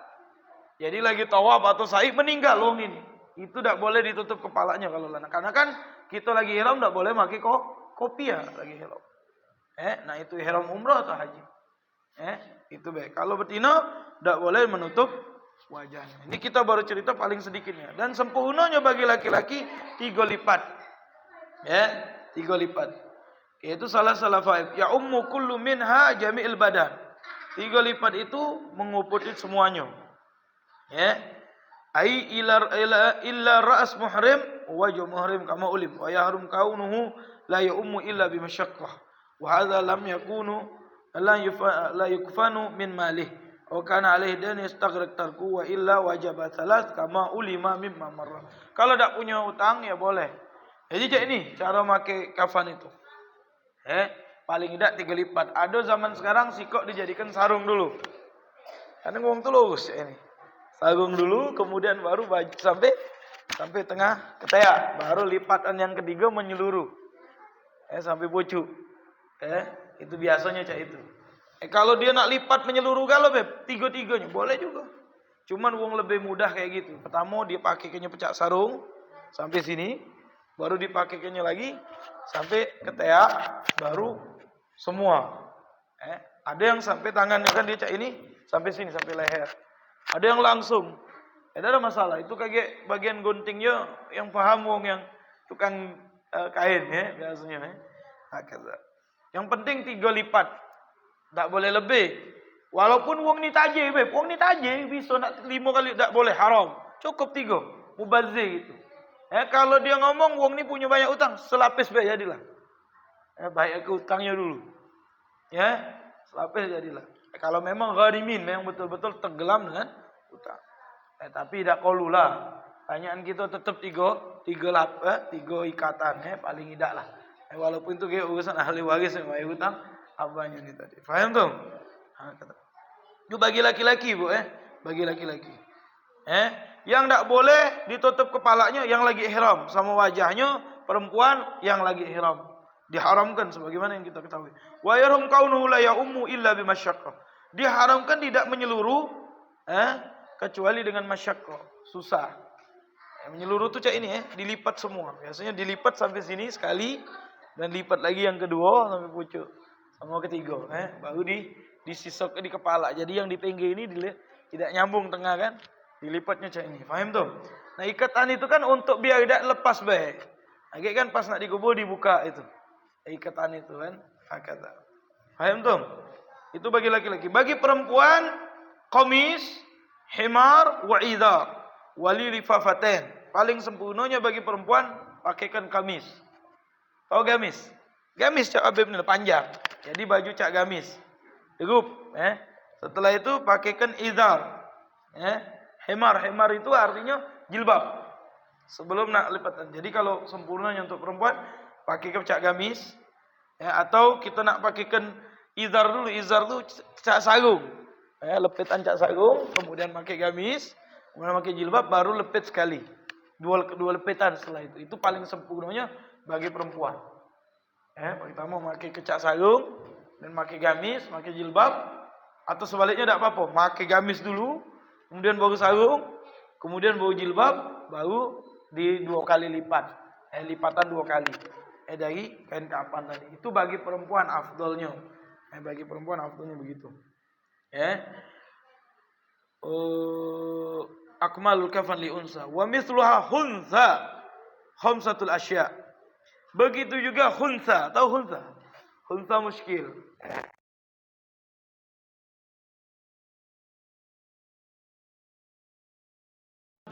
Jadi lagi tawaf atau sa'i meninggal wong ini. Itu tidak boleh ditutup kepalanya kalau lanang. Karena kan kita lagi ihram tidak boleh pakai kopiah lagi ihram. Nah itu ihram umrah atau haji. Itu baik. Kalau betina tidak boleh menutup wajahnya. Ini kita baru cerita paling sedikitnya. Dan sempurnanya bagi laki-laki 3 lipat. Ya, 3 lipat. Itu salah faib. Ya ummu kullu minha jami'il badan. 3 lipat itu menguputi semuanya. Ya. Ai illa ra's muhrim wajh muhrim kama ulim wa yahrum kaunuhu la ya ummu illa bi masyaqqah. Wa hadha lam yakunu la yukfanu min malih. Wa kana alaihi dan yastaghraq tarku wa illa wajaba thalath kama ulima mimma marra. Kalau tak punya utang ya boleh. Jadi cak ini cara make kafan itu. Paling tidak 3 lipat. Ada zaman sekarang sikok dijadikan sarung dulu. Kadang wong tulus ini. Sarung dulu kemudian baru baju sampai tengah ketiak, baru lipatan yang ketiga menyeluruh. Sampai pucuk. Itu biasanya cak itu. Kalau dia nak lipat menyeluruh kalau beb, 3-3-nya boleh juga. Cuman wong lebih mudah kayak gitu. Pertama dia pakainya pecak sarung sampai sini, baru dipakainya lagi sampai ketiak, baru semua. Ada yang sampai tangannya kan dia cak ini sampai sini sampai leher. Ada yang langsung. Tidak ada masalah. Itu kayak bagian guntingnya yang paham wong yang tukang kain ya biasanya. Yang penting 3 lipat. Tak boleh lebih. Walaupun wong ni tajir, beb. Wong ni tajir bisa nak 5 kali tak boleh, haram. Cukup 3. Mubazir gitu. Kalau dia ngomong wong ni punya banyak utang, selapis baik jadilah. Baik ke utangnya dulu. Selapis jadilah. Kalau memang gharimin, memang betul-betul tenggelam dengan utang. Tapi tidak kolulah. Tanyaan kita tetap 3 ikatan, paling tidak lah. Walaupun itu kayak urusan ahli waris yang bayar utang, abahnya ini tadi. Faham tuh? Itu bagi laki-laki, Bu, bagi laki-laki. Yang tidak boleh ditutup kepalanya yang lagi ihram sama wajahnya perempuan yang lagi ihram. Diharamkan sebagaimana yang kita ketahui. Wa yarhum kaunuhu la ya ummu illa bimasyaqqah. Diharamkan tidak menyeluruh kecuali dengan masyaqqah, susah. Menyeluruh tu cak ini dilipat semua. Biasanya dilipat sampai sini sekali dan lipat lagi yang kedua sampai pucuk. Sama ketiga, baru disisok di kepala. Jadi yang di pinggir ini tidak nyambung tengah kan? Dilipatnya cak ini. Faham tuh? Nah, ikatan itu kan untuk biar tidak lepas baik. Lagi kan pas nak dikubur dibuka itu. Ikatan itu kan, hakata. Paham tuh? Itu bagi laki-laki. Bagi perempuan, qamis, himar, wa idhar, wali lifafaten. Paling sempurnanya bagi perempuan pakaikan gamis. Tahu gamis? Gamis cak Habib ni panjang. Jadi baju cak gamis. Cukup, Setelah itu pakaikan idhar. Himar itu artinya jilbab. Sebelum nak lipatan. Jadi kalau sempurnanya untuk perempuan pakai cak gamis, atau kita nak pakaikan izar dulu. Izar tu cak sarung, lepitan cak sarung, kemudian pakai gamis, kemudian pakai jilbab, baru lepit sekali, dua lepitan setelah itu. Itu paling sempurnanya bagi perempuan. Pertama pakai cak sarung, dan pakai gamis, pakai jilbab, atau sebaliknya tidak apa-apa, pakai gamis dulu, kemudian baru sarung, kemudian baru jilbab, baru di 2 kali lipat, lipatan 2 kali. Dari kain kapan tadi. Itu bagi perempuan afdolnya. Bagi perempuan afdolnya begitu. Akmalul kafan li unsa. Wa mithluha huntha. Khamsatul asya. Begitu juga huntha. Tahu huntha? Huntha muskil.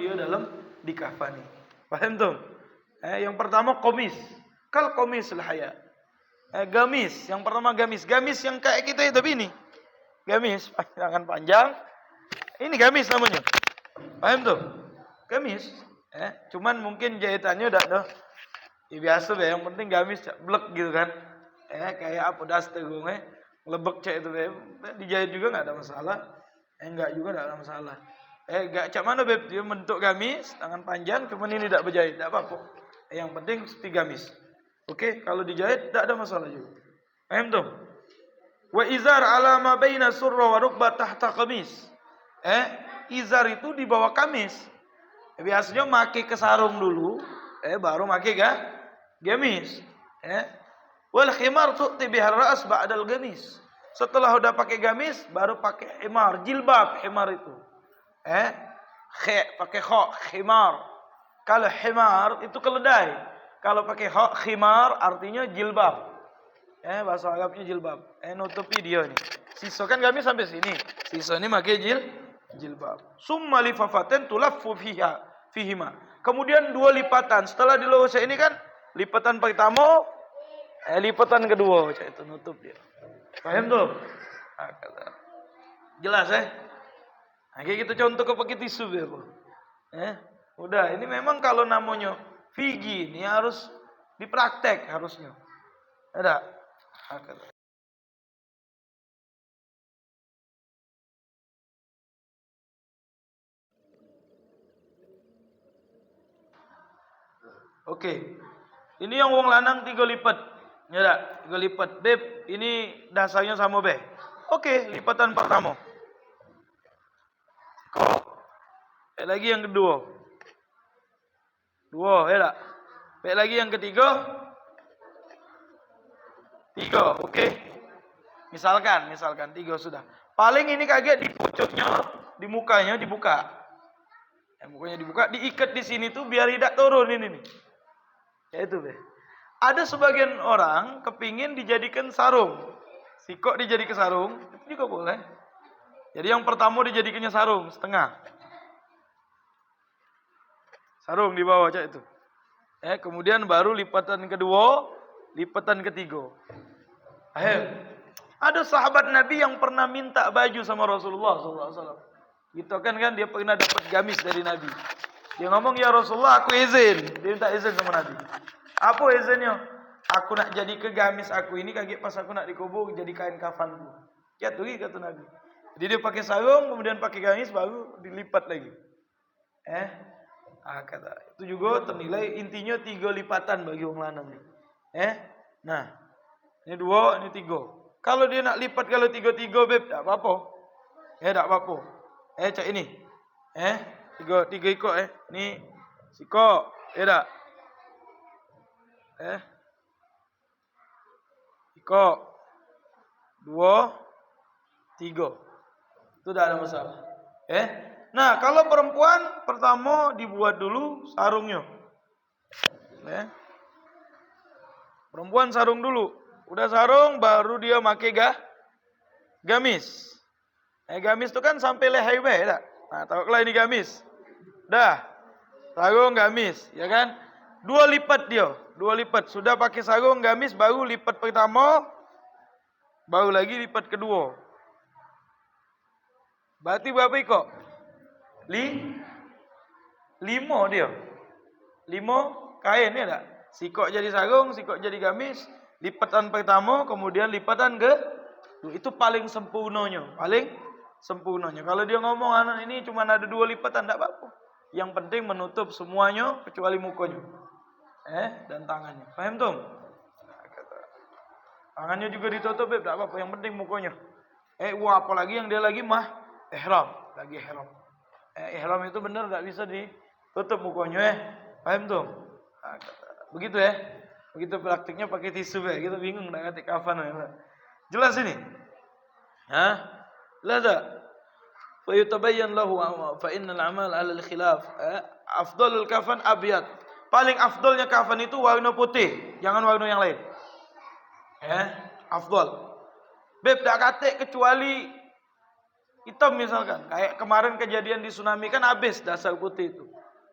Dia dalam dikafani. Paham tuh? Yang pertama komis. Kal komis lahaya. Gamis. Yang pertama gamis. Gamis yang kayak kita itu ini. Gamis. Tangan panjang. Ini gamis namanya. Paham tuh? Gamis. Cuman mungkin jahitannya udah ada. Ya biasa be. Yang penting gamis blek gitu kan. Kayak apa daster gue. Lebek cek itu be. Dijahit juga nggak ada masalah. Enggak juga nggak ada masalah. Enggak cak mana beb. Dia bentuk gamis. Tangan panjang. Cuman ini tidak berjahit. Tidak apa-apa. Yang penting seperti gamis. Oke, kalau dijahit tidak ada masalah juga. Paham tuh? Wa izar ala ma baina surra wa rukbah tahta qamis. Izar itu di bawah kamis. Biasanya pakai ke sarung dulu, baru pakai gamis. Wal khimar tu'ti bihar ra's ba'dal gamis. Setelah udah pakai gamis, baru pakai himar, jilbab himar itu. Pakai khimar. Kalau himar itu keledai. Kalau pakai khimar artinya jilbab. Bahasa Arabnya jilbab. Nutupi dia nih. Sisa kan gamis sampai sini. Sisa ini pakai jilbab. Summa lifafatin tulaffu fihima. Kemudian 2 lipatan. Setelah diluruskan ini kan lipatan pertama, lipatan kedua. Itu nutup dia. Paham tuh? Jelas Nah, kayak gitu contoh ke pakai tisu ya, Bu. Udah, ini memang kalau namanya figi ini harus dipraktek harusnya. Ada. Oke. Ini yang wong lanang 3 lipat. Ya tak? 3 lipat. Beb, ini dasarnya sama be. Oke, lipatan pertama. Lagi yang kedua. 2, ya tak? Lagi yang ketiga. 3, oke. Misalkan 3 sudah. Paling ini kaget di pucuknya, di mukanya dibuka. Mukanya dibuka, diikat di sini tuh biar tidak turun ini nih. Ya itu be. Ada sebagian orang kepingin dijadikan sarung. Sikok dijadikan sarung, itu juga boleh. Jadi yang pertama dijadikannya sarung setengah. Sarung di bawah cak itu. Kemudian baru lipatan kedua, lipatan ketiga. Ada sahabat Nabi yang pernah minta baju sama Rasulullah SAW. Gitu kan dia pernah dapat gamis dari Nabi. Dia ngomong, ya Rasulullah aku izin. Dia minta izin sama Nabi. Apa izinnya? Aku nak jadi ke gamis aku ini kaget pas aku nak dikubur jadi kain kafanku. Ya tuh kata Nabi. Jadi dia pakai sarung kemudian pakai gamis baru dilipat lagi. Kata itu juga ternilai intinya 3 lipatan bagi orang lanang nih. Nah, ini 2, ini 3. Kalau dia nak lipat kalau 3 beb, tak apa-apa. Tak apa-apa. Cak ini. 3 ikut Ni siko, tak? Iko 2 3. Itu tidak ada masalah. Nah, kalau perempuan pertama dibuat dulu sarungnya. Perempuan sarung dulu. Udah sarung baru dia pakai gamis. Gamis itu kan sampai leher tak? Nah, taruhlah ini gamis. Dah. Sarung gamis, ya kan? 2 lipat dia. 2 lipat. Sudah pakai sarung gamis baru lipat pertama, baru lagi lipat kedua. Berarti berapa ikut? 5 dia. 5 kain ya tak? Sikok jadi sarung, sikok jadi gamis, lipatan pertama, kemudian lipatan itu paling sempurnanya. Paling sempurnanya. Kalau dia ngomong anak ini cuma ada 2 lipatan, tak apa-apa. Yang penting menutup semuanya kecuali mukanya. Dan tangannya. Paham tuh? Tangannya juga ditutup, tak apa-apa. Yang penting mukanya. Apalagi yang dia lagi ihram. Lagi ihram. Ihram itu benar tak bisa ditutup mukanya. Paham tuh? Begitu ya. Begitu praktiknya pakai tisu ya. Kita bingung nak ngetik kafan. Jelas ini? Jelas tak? Fa yutabayyan lahu fa innal amal 'ala al-khilaf. Afdalul kafan abyad. Paling afdalnya kafan itu warna putih, jangan warna yang lain. Afdal. Beb tak katik kecuali hitam misalkan. Kayak kemarin kejadian di tsunami kan habis dasar putih itu.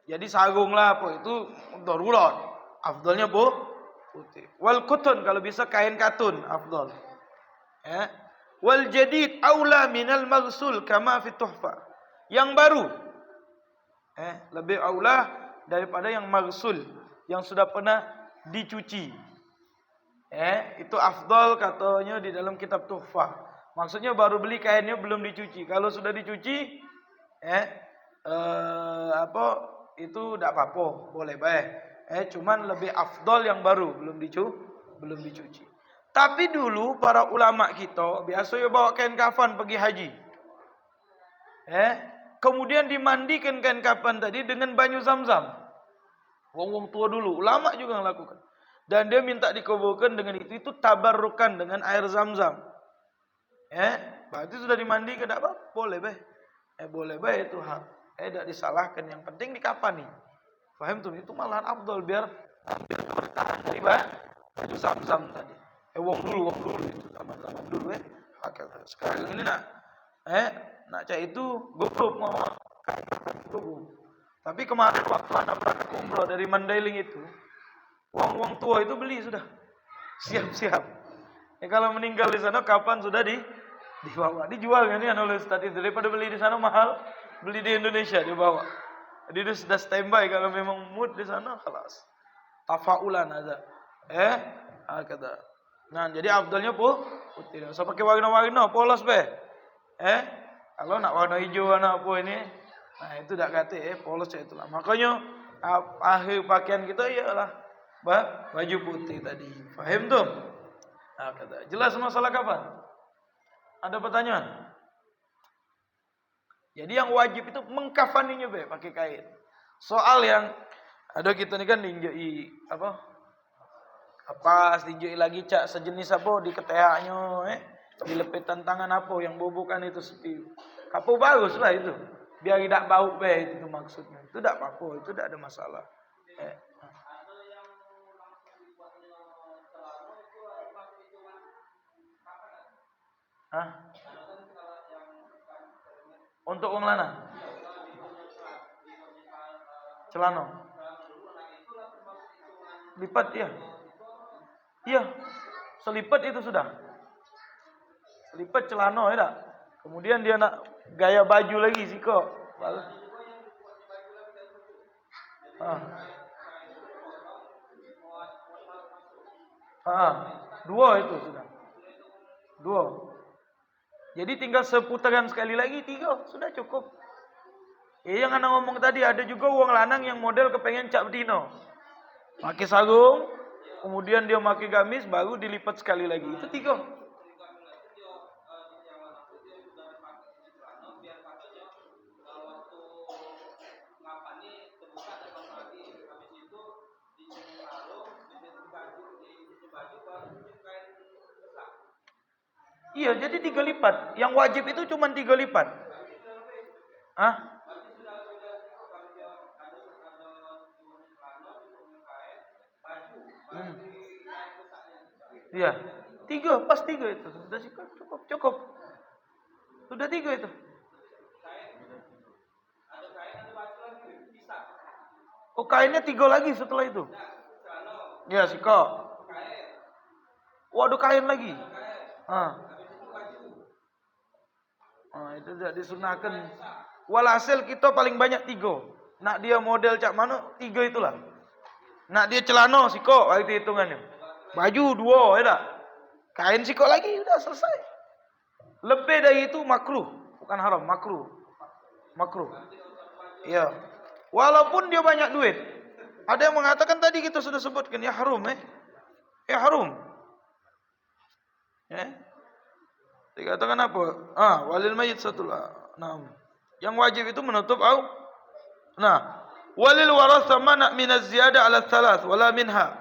Jadi sarung lah apa itu darurat. Afdalnya putih. Wal kutun kalau bisa kain katun afdal. Wal jadid aula minal maghsul kama fi tuhfa. Yang baru lebih aula daripada yang maghsul yang sudah pernah dicuci. Itu afdal katanya di dalam kitab Tuhfah. Maksudnya baru beli kainnya belum dicuci. Kalau sudah dicuci itu tidak apa-apa, boleh baik. Cuman lebih afdal yang baru belum dicuci. Tapi dulu para ulama kita biasanya bawa kain kafan pergi haji. Kemudian dimandikan kain kafan tadi dengan banyu Zam-Zam. Wong-wong tua dulu, ulama juga melakukan. Dan dia minta dikuburkan dengan itu tabarrukan dengan air Zam-Zam. Berarti sudah dimandikan, tidak apa, boleh baik. Boleh baik itu hak. Tidak disalahkan, yang penting dikafani. Faham tuh? Itu malahan afdal biar ambil keberkahan dari baju Zamzam tadi. Wong dulu itu zaman dulu sekarang ini nak cak itu gugup mau gugup. Tapi kemarin waktu anak berangkat umroh dari Mandailing itu, wong tua itu beli sudah siap-siap. Ya kalau meninggal di sana kapan sudah dibawa, dijual kan ya oleh Ustaz itu, daripada beli di sana mahal, beli di Indonesia dibawa. Jadi itu sudah standby kalau memang mood di sana, kelas tafaulan aja. Kata. Nah, jadi abdulnya putih. So pakai warna-warna, polos be. Kalau nak warna hijau, warna apa ini, nah itu dak kata polos itulah. Makanya akhir pakaian kita ialah baju putih tadi. Faham tuh? Nah, kata. Jelas masalah kapan? Ada pertanyaan? Jadi yang wajib itu mengkafaninya be pakai kain. Soal yang ada kita ni kan diinjai apa diinjai lagi cak sejenis apa di ketehaknya di lepetan tangan apa yang bobokan itu sepi. Kapo bagus lah itu. Biar tidak bau be itu maksudnya. Itu tidak apa-apa, itu tidak ada masalah. Untuk wong lanang. Celana. Lipat ya. Iya. Selipat itu sudah. Selipat celana ya tak? Kemudian dia nak gaya baju lagi sih kok. Dua itu sudah. Dua. Jadi tinggal seputaran sekali lagi, 3 sudah cukup. Yang anak ngomong tadi ada juga wong lanang yang model kepengen cak bedino. Pakai sarung, kemudian dia pakai gamis, baru dilipat sekali lagi. Itu 3. Iya, jadi 3 lipat. Yang wajib itu cuma 3 lipat. Iya, 3, pas 3 itu. Sudah cukup. Sudah 3 itu. Oh, kainnya 3 lagi setelah itu. Ya, sikok. Waduh, kain lagi. Itu tidak disunahkan. Walhasil kita paling banyak 3. Nak dia model cak mana 3 itulah. Nak dia celana sikok, itu hitungannya. Baju 2 ya tak? Kain sikok lagi, udah selesai. Lebih dari itu makruh, bukan haram, makruh. Iya. Walaupun dia banyak duit. Ada yang mengatakan tadi kita sudah sebutkan ya haram Ya haram. Dikatakan apa? Walil mayyit satulah. Nah, yang wajib itu menutup walil warasa mana minaz ziyada ala thalath wala minha.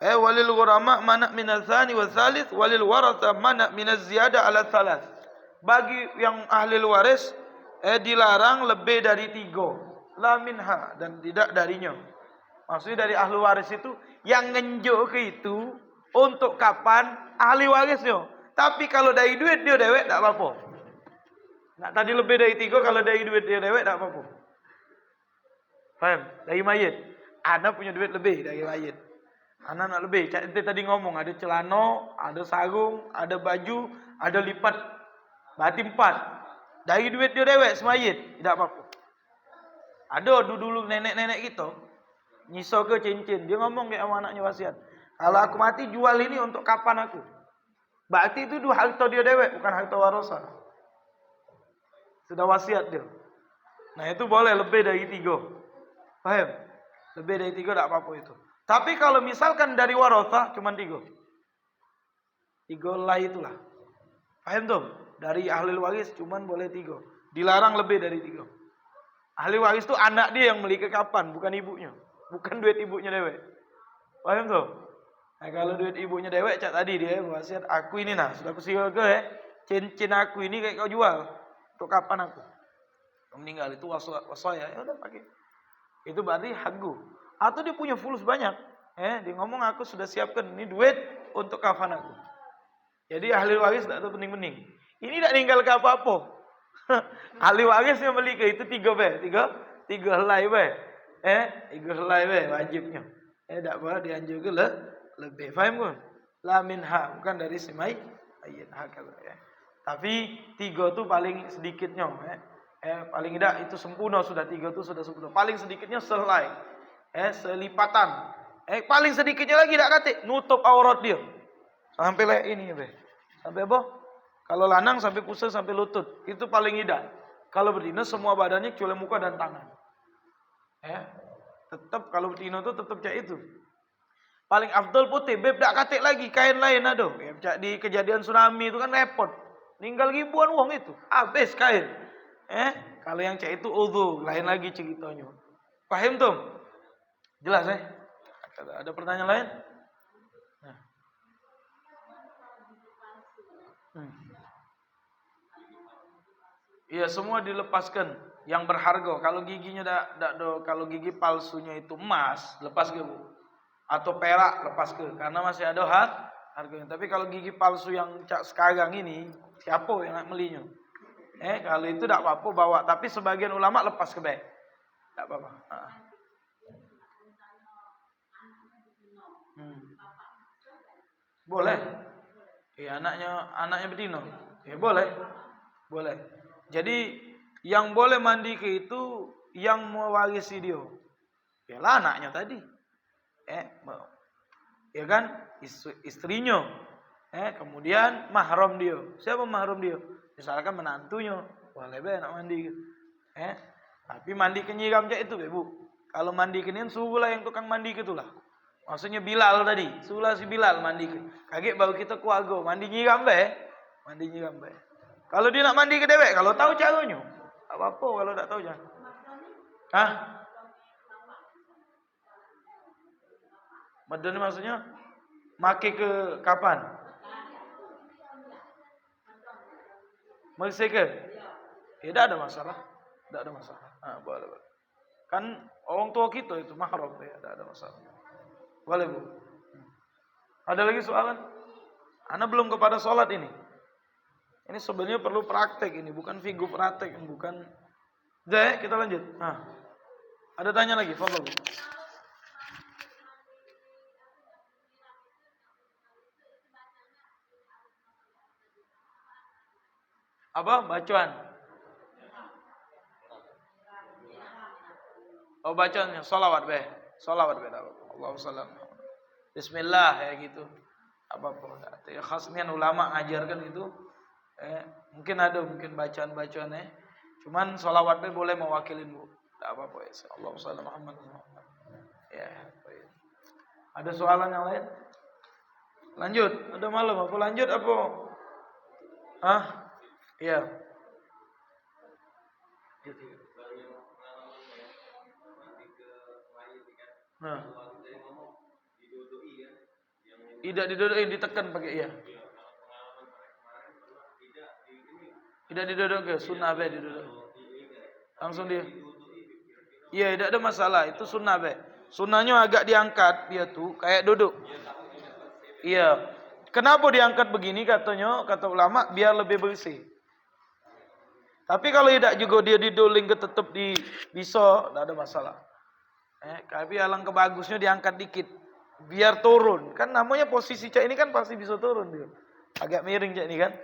Walil ghurama mana minaz thani wa thalith walil warasa mana minaz ziyada ala thalath. Bagi yang ahli waris dilarang lebih dari 3. La minha, dan tidak darinya. Maksudnya dari ahli waris itu yang ngenjuk ke itu untuk kapan ahli warisnya. Tapi kalau dari duit dia dewek tak apa-apa. Nak tadi lebih dari 3, kalau dari duit dia dewek tak apa-apa. Faham? Dari mayit. Anak punya duit lebih dari mayit. Anak nak lebih. Kita tadi ngomong ada celana, ada sarung, ada baju, ada lipat. Berarti 4. Dari duit dia dewek semayit, tak apa-apa. Ada dulu nenek-nenek kita nyisau ke cincin. Dia ngomong ke sama anaknya wasiat. Kalau aku mati jual ini untuk kapan aku. Berarti itu harta dia dewek, bukan harta warisan. Sudah wasiat dia. Nah itu boleh lebih dari 3. Paham? Lebih dari 3 tak apa-apa itu. Tapi kalau misalkan dari warasa cuma 3. 3 lah itulah. Paham tuh? Dari ahli waris cuma boleh 3. Dilarang lebih dari 3. Ahli waris itu anak dia yang beli ke kapan, bukan ibunya. Bukan duit ibunya dewek. Paham tuh? Nah kalau duit ibunya dewek cak tadi dia wasiat aku ini sudah aku sihir ke cincin aku ini kayak kau jual. Untuk kapan aku? Meninggal itu wasaya, ya udah pakai. Itu berarti hagu. Atau dia punya fulus banyak. Dia ngomong aku sudah siapkan ini duit untuk kafan aku. Jadi ahli waris tak tahu pening-pening. Ini tak ninggal ke apa-apa. Ahli waris yang beli ke itu 3 helai be. 3 helai be wajibnya. Tak apa dianjurkan lebih. Faham pun? La minha bukan dari semai ayat hakala ya. Tapi 3 tu paling sedikitnya. Paling tidak itu sempurna sudah 3 tu sudah sempurna. Paling sedikitnya sehelai. Selipatan. Paling sedikitnya lagi tak katik nutup aurat dia. Sampai lah ini be. Sampai apa? Kalau lanang sampai pusat sampai lutut. Itu paling tidak. Kalau betina semua badannya kecuali muka dan tangan. Tetap kalau betina tu tetap cak itu. Paling afdal putih, beb tak katik lagi kain lain ada. Cak di kejadian tsunami itu kan repot. Ninggal ribuan uang itu. Habis kain. Kalau yang cak itu udhu, lain lagi ceritanya. Paham tuh? Jelas Ada pertanyaan lain? Iya semua dilepaskan yang berharga. Kalau giginya kalau gigi palsunya itu emas, lepas ke bu. Atau perak lepas ke, karena masih ada harganya. Tapi kalau gigi palsu yang sekarang ini, siapa yang nak belinya? Kalau itu tak apa-apa bawa. Tapi sebagian ulama lepas ke baik. Tak apa-apa. Boleh. Anaknya betina. Boleh. Jadi yang boleh mandi ke itu yang mewarisi dia. Yalah anaknya tadi. Ya kan? Istrinya. Kemudian mahram dia. Siapa mahram dia? Misalkan menantunya. Boleh be nak mandi. Tapi mandi ke nyiram cak itu be bu. Kalau mandi ke ni suruhlah yang tukang mandi ke itulah. Maksudnya Bilal tadi, suruhlah si Bilal mandi ke. Kaget baru kita keluarga mandi nyiram be. Kalau dia nak mandi ke dewek, kalau tahu caranya, apa-apa kalau tak tahu jangan. Madan ni maksudnya make ke kapan? Bersihkan? Tak ada masalah. Boleh. Kan orang tua kita itu mahram ya, tak ada masalah. Boleh bu. Ada lagi soalan? Ana belum kepada sholat ini. Ini sebenarnya perlu praktek ini, bukan figur praktek, bukan. Kita lanjut. Ada tanya lagi, fadhal. Apa? Bacaan. Bacaannya sholawat be. Allahu sallam. Bismillah ya gitu. Apa-apa. Khasnya ulama ajarkan itu. Mungkin bacaan cuman sholawat boleh mewakilin bu. Tak apa-apa ya. Allahu sallam Muhammad. Ya. Ada soalan yang lain? Lanjut. Ada malam apa lanjut apa? Iya. Tidak didodokin, ditekan pakai iya. Tidak didodok ke sunnah be didodok. Langsung dia. Iya, tidak ada masalah, itu sunnah be. Sunnahnya agak diangkat dia tuh kayak duduk. Iya. Kenapa diangkat begini kata ulama biar lebih bersih. Tapi kalau tidak juga dia didoling ke tetap bisa, tidak ada masalah. Tapi alangkah bagusnya diangkat dikit biar turun. Kan namanya posisi cak ini kan pasti bisa turun dia. Agak miring cak ini kan.